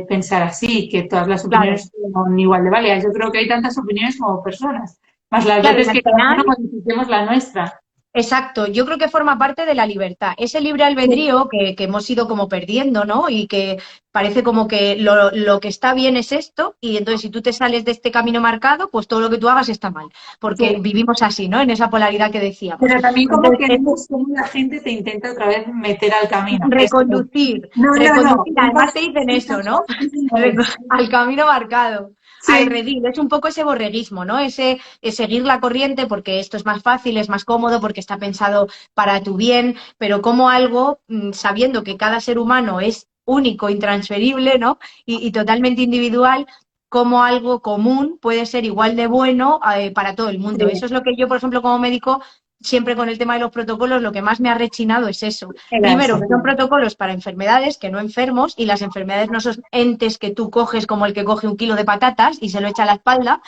pensar así, que todas las Claro. opiniones son igual de válidas. Yo creo que hay tantas opiniones como personas, más las Claro, y veces al que cada uno final modifiquemos la nuestra. exacto, yo creo que forma parte de la libertad. Ese libre Sí, albedrío que hemos ido como perdiendo, ¿no? Y que parece como que lo que está bien es esto, y entonces si tú te sales de este camino marcado, pues todo lo que tú hagas está mal, porque sí. vivimos así, ¿no? En esa polaridad que decíamos. Pero también como Entonces, que no es como la gente te intenta otra vez meter al camino. Es como, reconducir, no, no, no, reconducir, además te dicen eso, ¿no? eso no es. Al camino marcado, al Sí, redil, es un poco ese borreguismo, ¿no? Ese seguir la corriente porque esto es más fácil, es más cómodo, porque está pensado para tu bien, pero como algo, sabiendo que cada ser humano es único, intransferible, ¿no? Y totalmente individual, como algo común puede ser igual de bueno para todo el mundo. Eso sí, es lo que yo, por ejemplo, como médico, siempre con el tema de los protocolos, lo que más me ha rechinado es eso. era Primero, eso. que son protocolos para enfermedades, que no enfermos, y las enfermedades no son entes que tú coges como el que coge un kilo de patatas y se lo echa a la espalda.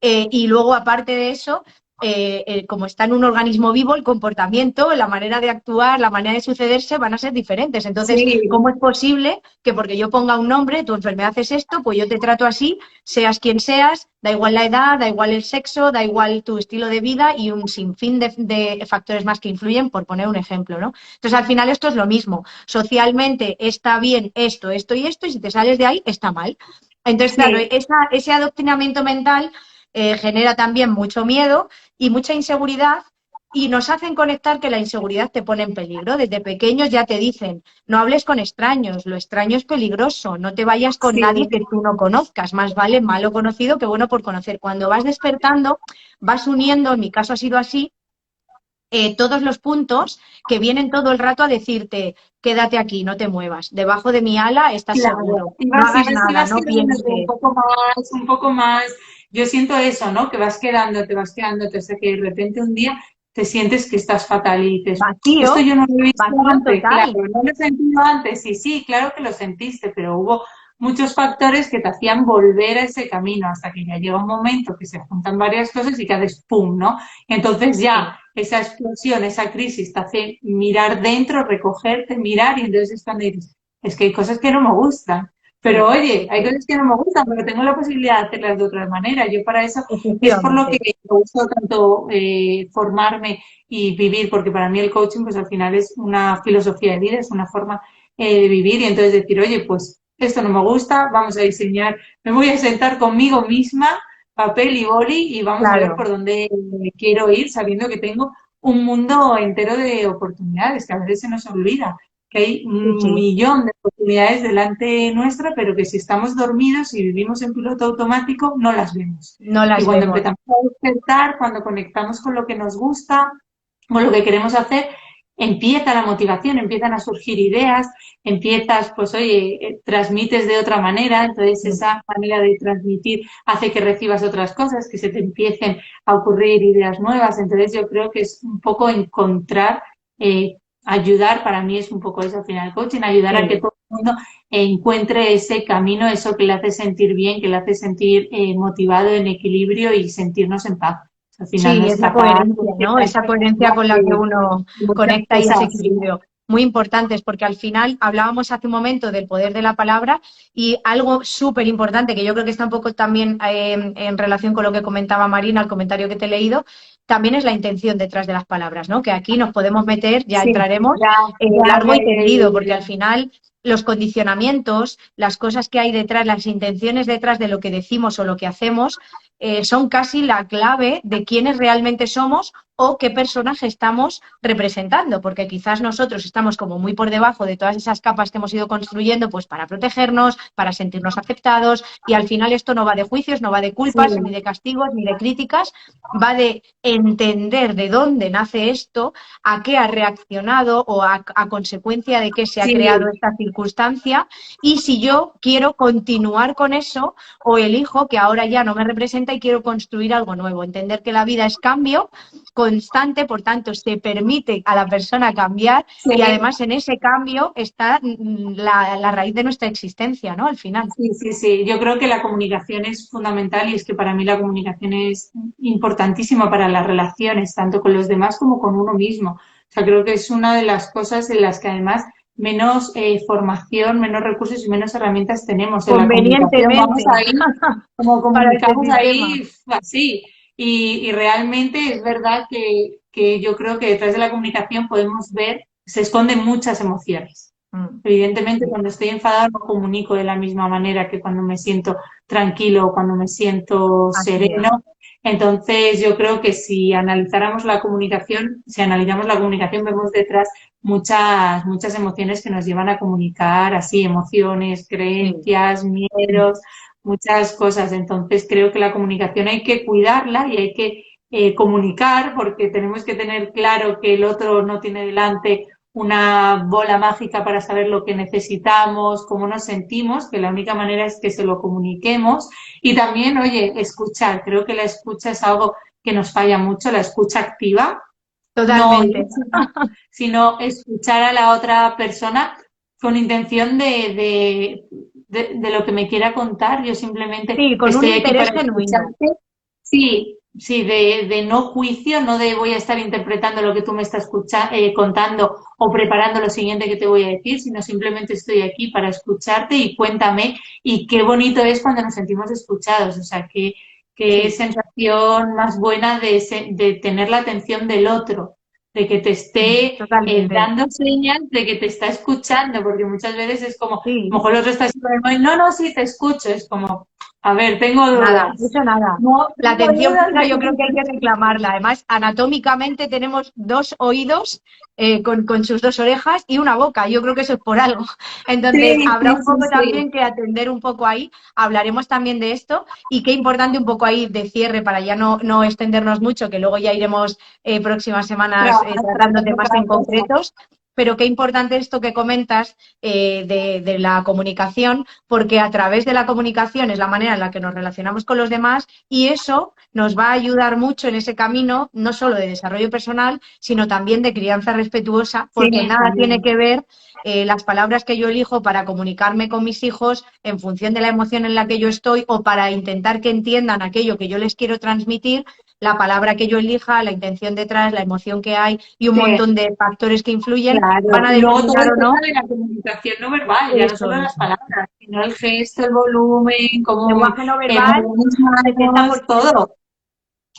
Y luego, aparte de eso, como está en un organismo vivo, el comportamiento, la manera de actuar, la manera de sucederse van a ser diferentes. Entonces, Sí, ¿cómo es posible que porque yo ponga un nombre, tu enfermedad es esto, pues yo te trato así, seas quien seas, da igual la edad, da igual el sexo, da igual tu estilo de vida y un sinfín de factores más que influyen, por poner un ejemplo, ¿no? Entonces, al final esto es lo mismo. Socialmente está bien esto, esto y esto, y si te sales de ahí, está mal. Entonces, claro, sí, ese adoctrinamiento mental genera también mucho miedo y mucha inseguridad y nos hacen conectar que la inseguridad te pone en peligro. Desde pequeños ya te dicen, no hables con extraños, lo extraño es peligroso, no te vayas con nadie sí. que tú no conozcas, más vale malo conocido que bueno por conocer. Cuando vas despertando, vas uniendo, en mi caso ha sido así, todos los puntos que vienen todo el rato a decirte, quédate aquí, no te muevas, debajo de mi ala estás Claro, seguro, no hagas y nada, vas no quedándote pienses. un poco más, yo siento eso, ¿no? Que vas quedándote hasta que de repente un día te sientes que estás fatal y dices, esto Vacío, yo no lo he visto vacío antes, claro, total. no lo he sentido antes, y sí, claro que lo sentiste, pero hubo muchos factores que te hacían volver a ese camino hasta que ya llega un momento que se juntan varias cosas y que haces pum, ¿no? Entonces Sí, ya esa explosión, esa crisis te hace mirar dentro, recogerte, mirar y entonces es cuando dices, es que hay cosas que no me gustan. Pero sí, oye, sí, hay sí, cosas que no me gustan, pero tengo la posibilidad de hacerlas de otra manera. Yo para eso es por lo que efectivamente. me gustó tanto formarme y vivir, porque para mí el coaching pues al final es una filosofía de vida, es una forma de vivir y entonces decir, oye, pues esto no me gusta, vamos a diseñar, me voy a sentar conmigo misma, papel y boli y vamos a ver Claro, por dónde quiero ir, sabiendo que tengo un mundo entero de oportunidades que a veces se nos olvida que hay sí, un sí, millón de oportunidades delante nuestra, pero que si estamos dormidos y vivimos en piloto automático, no las vemos. no Y las cuando vemos. empezamos a despertar, cuando conectamos con lo que nos gusta, con lo que queremos hacer, empieza la motivación, empiezan a surgir ideas, empiezas, pues oye, transmites de otra manera, entonces Mm. esa manera de transmitir hace que recibas otras cosas, que se te empiecen a ocurrir ideas nuevas, entonces yo creo que es un poco encontrar ayudar, para mí es un poco eso al final el coaching, ayudar a que Sí, todo el mundo encuentre ese camino, eso que le hace sentir bien, que le hace sentir motivado, en equilibrio y sentirnos en paz. Al final sí, esa nuestra paz coherencia, ¿no? Esa coherencia con la que uno de muchas conecta y ese cosas, sí. equilibrio. Muy importantes, porque al final hablábamos hace un momento del poder de la palabra y algo súper importante que yo creo que está un poco también en relación con lo que comentaba Marina, el comentario que te he leído, también es la intención detrás de las palabras, ¿no? Que aquí nos podemos meter, ya Sí, entraremos ya, largo y ya he tendido, porque ido. al final los condicionamientos, las cosas que hay detrás, las intenciones detrás de lo que decimos o lo que hacemos, son casi la clave de quiénes realmente somos o qué personaje estamos representando, porque quizás nosotros estamos como muy por debajo de todas esas capas que hemos ido construyendo, pues para protegernos, para sentirnos aceptados, y al final esto no va de juicios, no va de culpas, ni Sí, de castigos, ni de críticas, va de entender de dónde nace esto, a qué ha reaccionado o a consecuencia de qué se ha creado sí, esta circunstancia, y si yo quiero continuar con eso o elijo que ahora ya no me representa y quiero construir algo nuevo. Entender que la vida es cambio constante, por tanto, se permite a la persona cambiar y sí. además en ese cambio está la raíz de nuestra existencia, ¿no? Al final. Sí, sí, sí. Yo creo que la comunicación es fundamental y es que para mí la comunicación es importantísima para las relaciones, tanto con los demás como con uno mismo. O sea, creo que es una de las cosas en las que además menos formación, menos recursos y menos herramientas tenemos en la comunicación. Vamos Convenientemente ahí, como para este comunicamos sistema. ahí, así. Y realmente es verdad que yo creo que detrás de la comunicación podemos ver, se esconden muchas emociones. Mm. Evidentemente, cuando estoy enfadado no comunico de la misma manera que cuando me siento tranquilo o cuando me siento Así es. sereno. Entonces, yo creo que si analizáramos la comunicación, si analizamos la comunicación, vemos detrás muchas emociones que nos llevan a comunicar, así, emociones, Sí. creencias, miedos, muchas cosas. Entonces, creo que la comunicación hay que cuidarla y hay que comunicar porque tenemos que tener claro que el otro no tiene delante una bola mágica para saber lo que necesitamos, cómo nos sentimos, que la única manera es que se lo comuniquemos. Y también, oye, escuchar. Creo que la escucha es algo que nos falla mucho, la escucha activa. No oír, Totalmente. sino escuchar a la otra persona con intención de lo que me quiera contar. Yo simplemente Sí, con un estoy aquí interés para genuino. escucharte. Sí, sí, de no juicio, no de voy a estar interpretando lo que tú me estás contando o preparando lo siguiente que te voy a decir, sino simplemente estoy aquí para escucharte y cuéntame. Y qué bonito es cuando nos sentimos escuchados. O sea, qué Sí, sensación más buena de tener la atención del otro, de que te esté totalmente. dando señas de que te está escuchando, porque muchas veces es como, a lo Sí. mejor el otro está así, no, no, sí, te escucho, es como, a ver, tengo Nada, dudas. eso nada. No, La tengo atención dudas plena de... yo creo que hay que reclamarla. Además, anatómicamente tenemos dos oídos con sus dos orejas y una boca. Yo creo que eso es por algo. Entonces, Sí, habrá sí, un sí, poco sí. también que atender un poco ahí. Hablaremos también de esto y qué importante un poco ahí de cierre para ya no extendernos mucho, que luego ya iremos próximas semanas tratando Trabajando temas cada en cosa. concretos. Pero qué importante esto que comentas de la comunicación, porque a través de la comunicación es la manera en la que nos relacionamos con los demás y eso nos va a ayudar mucho en ese camino, no solo de desarrollo personal, sino también de crianza respetuosa, Sí, porque nada tiene también. que ver las palabras que yo elijo para comunicarme con mis hijos en función de la emoción en la que yo estoy o para intentar que entiendan aquello que yo les quiero transmitir, la palabra que yo elija, la intención detrás, la emoción que hay y un Sí, montón de factores que influyen van claro. a Y luego todo determinar el o tema no de la comunicación no verbal, ya no eso solo es. las palabras, sino el gesto, el volumen, cómo Lenguaje no verbal, movemos las manos, 70%. todo.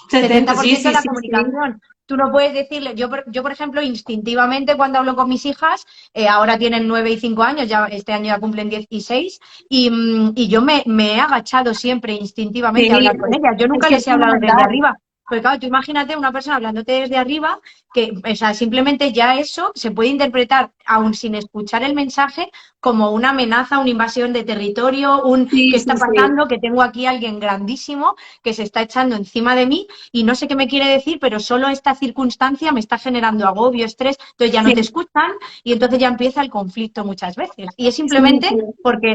70, sí, 70% de sí, la sí, sí. comunicación. Tú no puedes decirle, por ejemplo, instintivamente cuando hablo con mis hijas, ahora tienen 9 y 5 años, ya este año ya cumplen 16, y yo me he agachado siempre instintivamente a Sí, hablar con ellas. Yo es nunca que es les he hablado desde fundamental. arriba. Pues claro, tú imagínate una persona hablándote desde arriba, que, o sea, simplemente ya eso se puede interpretar, aún sin escuchar el mensaje, como una amenaza, una invasión de territorio, un ¿qué Sí, está sí, sí. pasando? Que tengo aquí a alguien grandísimo que se está echando encima de mí y no sé qué me quiere decir, pero solo esta circunstancia me está generando agobio, estrés, entonces ya no te Sí, escuchan y entonces ya empieza el conflicto muchas veces. Y es sí, simplemente sí.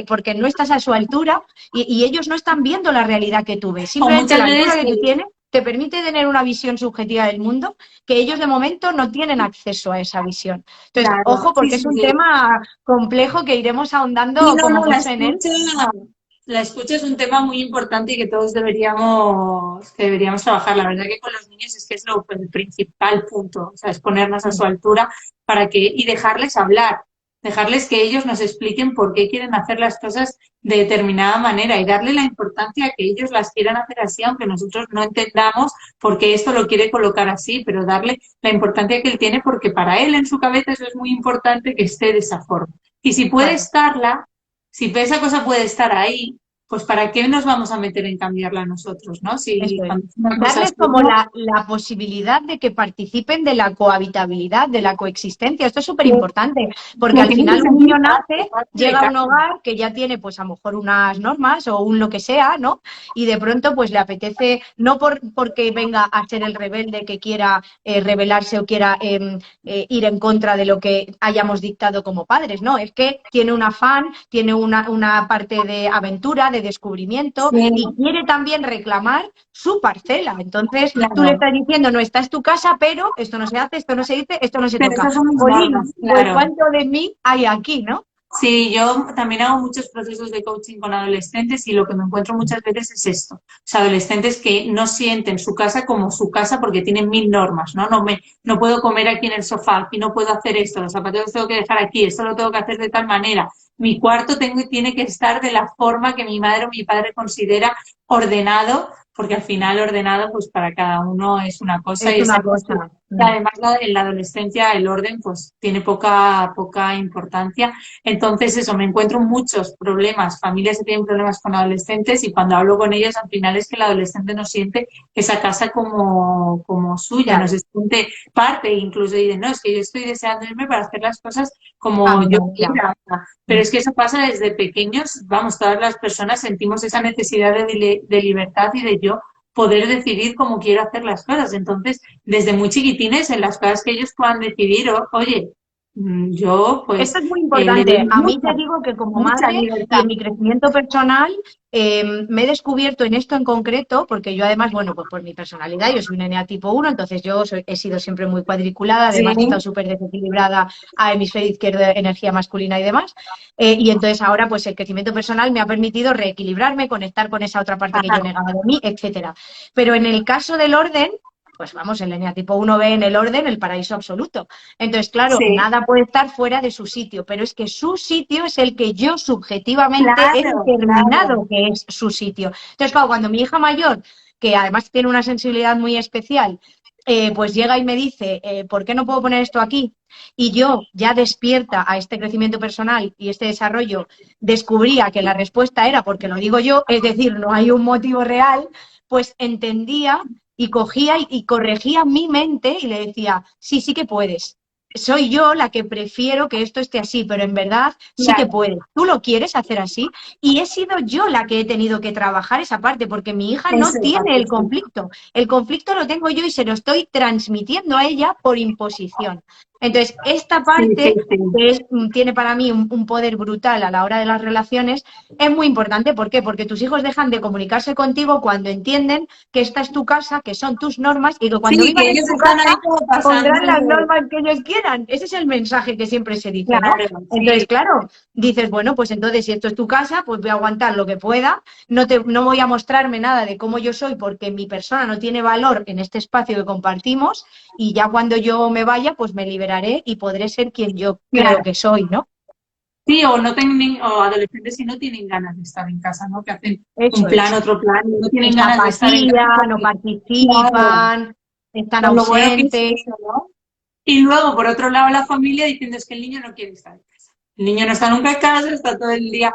porque no estás a su altura y ellos no están viendo la realidad que tú ves. O Simplemente muchas la altura veces que que, tú tienes te permite tener una visión subjetiva del mundo que ellos de momento no tienen acceso a esa visión. Entonces, claro, ojo, sí, porque es sí, un sí. tema complejo que iremos Sí, ahondando no, como no, mucho en él. la escucha es un tema muy importante y que todos deberíamos trabajar. La verdad que con los niños es que es el principal punto, o sea, es ponernos a su altura y dejarles que ellos nos expliquen por qué quieren hacer las cosas de determinada manera y darle la importancia a que ellos las quieran hacer así, aunque nosotros no entendamos por qué esto lo quiere colocar así, pero darle la importancia que él tiene porque para él en su cabeza eso es muy importante que esté de esa forma. Y si puede Claro. estarla, si esa cosa puede estar ahí, pues ¿para qué nos vamos a meter en cambiarla nosotros, ¿no? Si Eso es. cuando es una cosa Darles como suya, la posibilidad de que participen de la cohabitabilidad, de la coexistencia. Esto es súper importante, porque que al tiene que final un sentir niño nace, parte de llega a un casa. hogar que ya tiene pues a lo mejor unas normas o un lo que sea, ¿no? Y de pronto pues le apetece, no porque venga a ser el rebelde que quiera rebelarse o quiera ir en contra de lo que hayamos dictado como padres, no, es que tiene un afán, tiene una parte de aventura, de descubrimiento Sí, y quiere también reclamar su parcela. Entonces tú le claro. estás diciendo, no, esta es tu casa, pero esto no se hace, esto no se dice, esto no se Pero toca. esas son mis normas, Jolín, pues claro. cuánto de mí hay aquí, ¿no? Sí, yo también hago muchos procesos de coaching con adolescentes y lo que me encuentro muchas veces es esto. O sea, adolescentes que no sienten su casa como su casa porque tienen mil normas, ¿no? No puedo comer aquí en el sofá, aquí no puedo hacer esto, los zapatos los tengo que dejar aquí, esto lo tengo que hacer de tal manera. Mi cuarto tiene que estar de la forma que mi madre o mi padre considera ordenado, porque al final ordenado, pues para cada uno es una cosa Es y esa una cosa. cosa. Y además en la adolescencia el orden pues tiene poca importancia. Entonces, eso, me encuentro muchos problemas, familias que tienen problemas con adolescentes y cuando hablo con ellos, al final es que el adolescente no siente esa casa como suya, no Claro, se siente parte, incluso dicen, no, es que yo estoy deseando irme para hacer las cosas a como mi yo manera. quiera. Pero es que eso pasa desde pequeños, vamos, todas las personas sentimos esa necesidad de libertad y de yo poder decidir cómo quiero hacer las cosas. Entonces, desde muy chiquitines, en las cosas que ellos puedan decidir, oye, yo Esto pues es muy le doy importante. A mí te mucha, digo que como mucha madre y libertad. en mi crecimiento personal me he descubierto en esto en concreto, porque yo además, bueno, pues por mi personalidad, yo soy una NEA tipo 1, entonces he sido siempre muy cuadriculada, Sí, además he estado súper desequilibrada a hemisferio izquierdo, energía masculina y demás. Y entonces ahora pues el crecimiento personal me ha permitido reequilibrarme, conectar con esa otra parte que yo ajá, negaba de mí, etcétera. Pero en el caso del orden, pues vamos, el eneatipo 1 ve en el orden el paraíso absoluto. Entonces, claro, sí, nada puede estar fuera de su sitio, pero es que su sitio es el que yo subjetivamente he claro, claro. determinado que es su sitio. Entonces, claro, cuando mi hija mayor, que además tiene una sensibilidad muy especial, pues llega y me dice, ¿por qué no puedo poner esto aquí? Y yo, ya despierta a este crecimiento personal y este desarrollo, descubría que la respuesta era porque lo digo yo, es decir, no hay un motivo real, pues entendía y cogía y corregía mi mente y le decía, sí, sí que puedes. Soy yo la que prefiero que esto esté así, pero en verdad sí que Claro, puedes. Tú lo quieres hacer así y he sido yo la que he tenido que trabajar esa parte porque mi hija no eso tiene parte, el sí. conflicto. El conflicto lo tengo yo y se lo estoy transmitiendo a ella por imposición. Entonces, esta Sí, sí, parte sí. que tiene para mí un poder brutal a la hora de las relaciones es muy importante. ¿Por qué? Porque tus hijos dejan de comunicarse contigo cuando entienden que esta es tu casa, que son tus normas y que cuando Sí, vivan que en ellos tu están ahí casa como pasando. pondrán las normas que ellos quieran. Ese es el mensaje que siempre se dice, ¿no? Claro, Entonces, sí, claro, dices, bueno, pues entonces si esto es tu casa, pues voy a aguantar lo que pueda, no voy a mostrarme nada de cómo yo soy porque mi persona no tiene valor en este espacio que compartimos y ya cuando yo me vaya, pues me liberaré y podré ser quien yo creo claro. que soy, ¿no? Sí, o no tienen, o adolescentes si no tienen ganas de estar en casa, ¿no? Que hacen un Eso plan, es. otro plan, y no tienen Esa ganas de estar en apatía, casa no porque, claro, participan, están con lo bueno que es ausentes. eso, ¿no? Y luego, por otro lado, la familia diciendo es que el niño no quiere estar en casa. El niño no está nunca en casa, está todo el día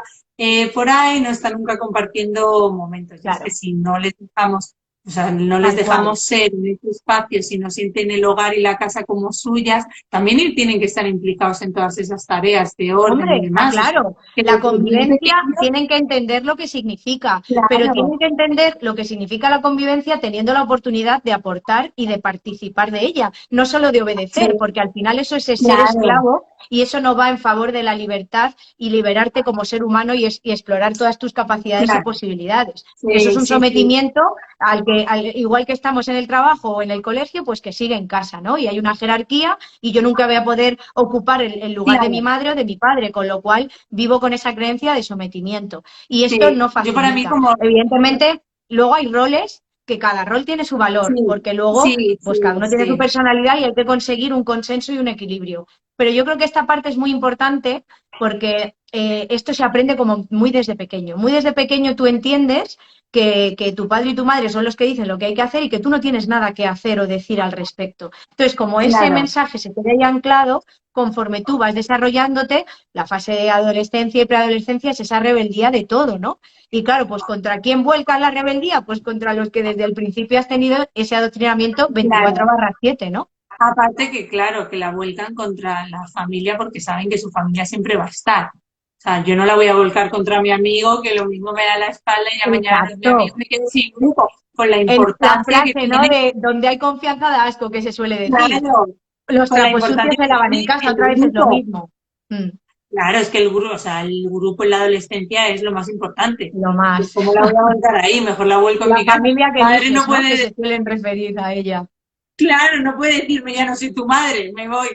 por ahí, no está nunca compartiendo momentos. Y es que Claro, si no les dejamos, o sea, no les tal cual. dejamos ser en ese espacio, si no sienten el hogar y la casa como suyas, también tienen que estar implicados en todas esas tareas de orden y Hombre, está demás. O sea, claro. que La desde muy convivencia pequeños, tienen que entender lo que significa, pero claro, tienen que entender lo que significa la convivencia teniendo la oportunidad de aportar y de participar de ella, no solo de sí, obedecer, porque al final eso es ser claro, esclavo y eso no va en favor de la libertad y liberarte como ser humano y explorar todas tus capacidades y claro, posibilidades. Eso es sí, un sí, sí, sometimiento igual que estamos en el trabajo o en el colegio, pues que sigue en casa, ¿no? Y hay una jerarquía y yo nunca voy a poder ocupar el lugar de mi claro, madre o de mi padre, con lo cual vivo con esa creencia de sometimiento. Y esto sí. no Yo para mí facilita. como, Evidentemente, luego hay roles que cada rol tiene su valor, sí, porque luego, sí, pues cada sí, uno tiene su sí. personalidad y hay que conseguir un consenso y un equilibrio. Pero yo creo que esta parte es muy importante porque esto se aprende como muy desde pequeño. Muy desde pequeño tú entiendes que tu padre y tu madre son los que dicen lo que hay que hacer y que tú no tienes nada que hacer o decir al respecto. Entonces, como ese Claro, mensaje se queda ahí anclado, conforme tú vas desarrollándote, la fase de adolescencia y preadolescencia es esa rebeldía de todo, ¿no? Y claro, pues ¿contra quién vuelca la rebeldía? Pues contra los que desde el principio has tenido ese adoctrinamiento claro. 24/7, ¿no? Aparte que, claro, que la vuelcan contra la familia porque saben que su familia siempre va a estar. O sea, yo no la voy a volcar contra mi amigo, que lo mismo me da la espalda y ya mañana no es mi amigo Exacto. y que sin grupo, con la La importancia que frase, ¿no? tiene, De donde hay confianza da asco, que se suele decir. claro, Los con la trapos sucios importancia se que lavan en tiene casa, el otra vez es lo grupo. mismo. Mm, Claro, es que el grupo, o sea, el grupo en la adolescencia es lo más importante. lo Pues, más. ¿cómo la voy a volcar ahí? Mejor la vuelco en La mi casa. familia que Madre no eliges, ¿no? Que puede, se suelen referir a ella. claro, no puede decirme ya no soy tu madre, me voy.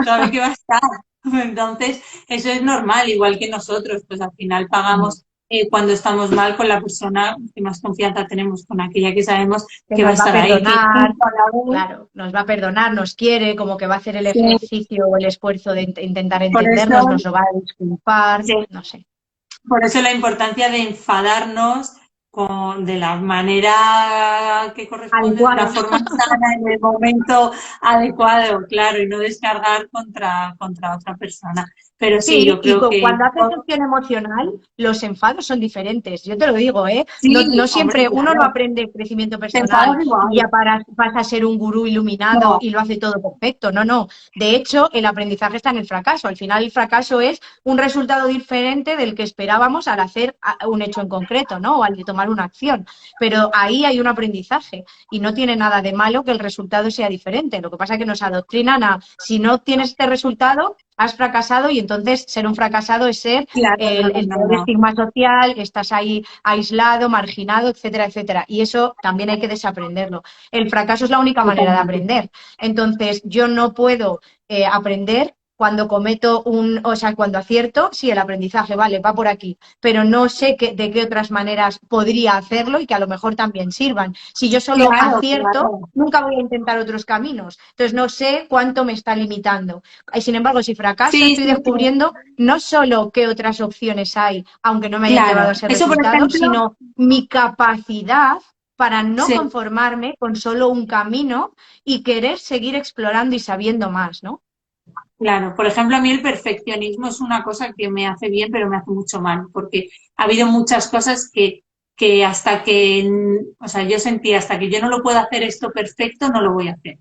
Sabe que va a estar. Entonces, eso es normal, igual que nosotros, pues al final Mm. pagamos cuando estamos mal con la persona que más confianza tenemos, con aquella que sabemos Que que va a nos va a estar ahí, que perdonar, junto a la vez, claro, nos va a perdonar, nos quiere, como que va a hacer el sí, ejercicio o el esfuerzo de intentar por entendernos, eso, nos lo va a disculpar, sí, no sé. por eso la importancia de enfadarnos de la manera que corresponde, de una Adecuada. forma sana, en el momento adecuado, claro, y no descargar contra otra persona. Pero sí, Sí, yo creo que cuando haces gestión emocional, los enfados son diferentes. Yo te lo digo, ¿eh? No, sí, no hombre, siempre uno no claro. aprende crecimiento Te personal enfadas y igual. ya pasa a ser un gurú iluminado No, y lo hace todo perfecto. No, no. De hecho, el aprendizaje está en el fracaso. Al final, el fracaso es un resultado diferente del que esperábamos al hacer un hecho en concreto, ¿no? O al de tomar una acción. Pero ahí hay un aprendizaje y no tiene nada de malo que el resultado sea diferente. Lo que pasa es que nos adoctrinan a, si no tienes este resultado, has fracasado y entonces ser un fracasado es ser claro, no, el no, peor no, estigma social, estás ahí aislado, marginado, etcétera, etcétera. Y eso también hay que desaprenderlo. El fracaso es la única manera de totalmente. aprender. Entonces, yo no puedo aprender cuando cometo o sea, cuando acierto, sí, el aprendizaje, vale, va por aquí, pero no sé de qué otras maneras podría hacerlo y que a lo mejor también sirvan. Si yo solo Claro, acierto, claro, nunca voy a intentar otros caminos. Entonces, no sé cuánto me está limitando. Y sin embargo, si fracaso, sí, estoy sí, sí, descubriendo no solo qué otras opciones hay, aunque no me hayan llevado a claro. ese Eso, por resultado, ejemplo, sino mi capacidad para no sí, conformarme con solo un camino y querer seguir explorando y sabiendo más, ¿no? claro. Por ejemplo, a mí el perfeccionismo es una cosa que me hace bien, pero me hace mucho mal, porque ha habido muchas cosas que hasta que, o sea, yo sentía hasta que yo no lo puedo hacer esto perfecto, no lo voy a hacer.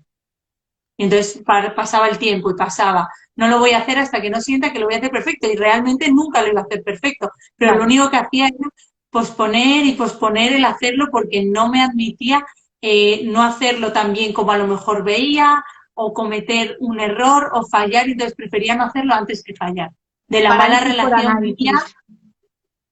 Y entonces pasaba el tiempo y pasaba. No lo voy a hacer hasta que no sienta que lo voy a hacer perfecto. Y realmente nunca lo iba a hacer perfecto. Pero lo Claro, único que hacía era posponer y posponer el hacerlo porque no me admitía no hacerlo tan bien como a lo mejor veía o cometer un error o fallar. Y entonces prefería no hacerlo antes que fallar. De la mala parálisis por relación mía, análisis.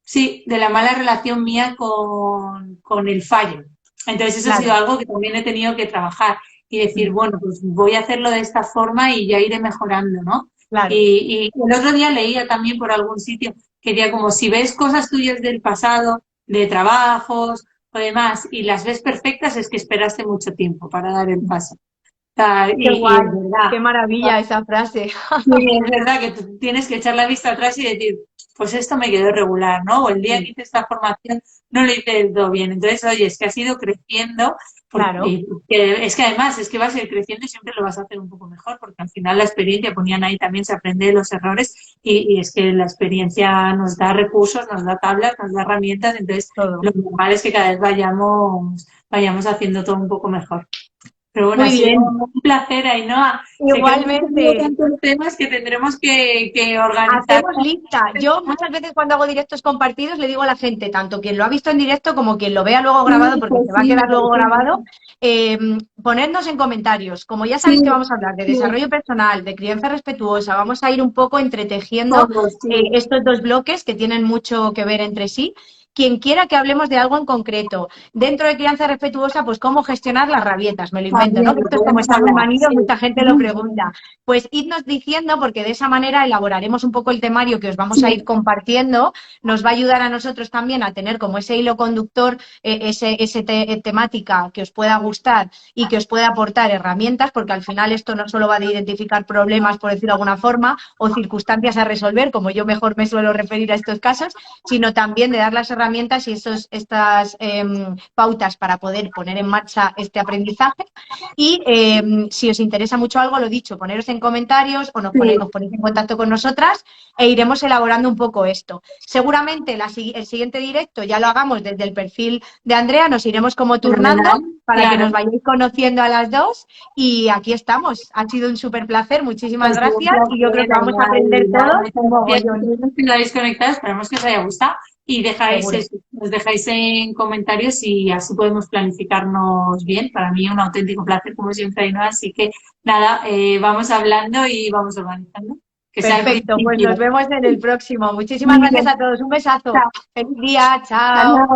sí, de la mala relación mía con el fallo. Entonces eso ha sido Claro, algo que también he tenido que trabajar y decir, mm, bueno, pues voy a hacerlo de esta forma y ya iré mejorando, ¿no? claro. Y el otro día leía también por algún sitio que decía como si ves cosas tuyas del pasado, de trabajos o demás, y las ves perfectas, es que esperaste mucho tiempo para dar el paso. O sea, Qué y guay, es verdad. qué maravilla esa frase. Sí, es verdad que tú tienes que echar la vista atrás y decir, pues esto me quedó regular, ¿no? O el día que Mm, hice esta formación no lo hice del todo bien. Entonces, oye, es que has ido creciendo, claro. es que además es que vas a ir creciendo y siempre lo vas a hacer un poco mejor, porque al final la experiencia, ponían ahí también, se aprende de los errores y es que la experiencia nos da recursos, nos da tablas, nos da herramientas, entonces Todo. lo normal es que cada vez vayamos haciendo todo un poco mejor. Pero bueno, ha Muy sido bien. un placer, Ainhoa. Sé que hemos tenido Igualmente. tantos temas que tendremos que organizar. Hacemos lista. Yo muchas veces cuando hago directos compartidos le digo a la gente, tanto quien lo ha visto en directo como quien lo vea luego Sí, grabado, porque pues se va a sí, me quedar luego parece grabado, bien. eh, ponednos en comentarios. Como ya Sí, sabéis que vamos a hablar de sí, desarrollo personal, de crianza respetuosa, vamos a ir un poco entretejiendo todos, sí. estos dos bloques que tienen mucho que ver entre sí. quien quiera que hablemos de algo en concreto. Dentro de crianza respetuosa, pues cómo gestionar las rabietas, me lo invento, ¿no? Que esto es como está muy manido, mucha gente lo pregunta. Pues idnos diciendo, porque de esa manera elaboraremos un poco el temario que os vamos a ir compartiendo, nos va a ayudar a nosotros también a tener como ese hilo conductor, temática que os pueda gustar y que os pueda aportar herramientas, porque al final esto no solo va de identificar problemas, por decirlo de alguna forma, o circunstancias a resolver, como yo mejor me suelo referir a estos casos, sino también de dar las herramientas y estas pautas para poder poner en marcha este aprendizaje. Y si os interesa mucho algo, lo dicho, poneros en comentarios o os ponéis en contacto con nosotras e iremos elaborando un poco esto. Seguramente el siguiente directo ya lo hagamos desde el perfil de Andrea, nos iremos como turnando para que nos vayáis conociendo a las dos y aquí estamos. Ha sido un súper placer, muchísimas gracias y yo creo que vamos a aprender todos un mogollón. Si lo habéis conectado, esperamos que os haya gustado y os dejáis en comentarios y así podemos planificarnos bien. Para mí un auténtico placer, como siempre, Ainhoa. Así que nada, vamos hablando y vamos organizando. Perfecto, pues nos vemos en el próximo. Muchísimas gracias a todos. Un besazo. Chao. Feliz día. Chao.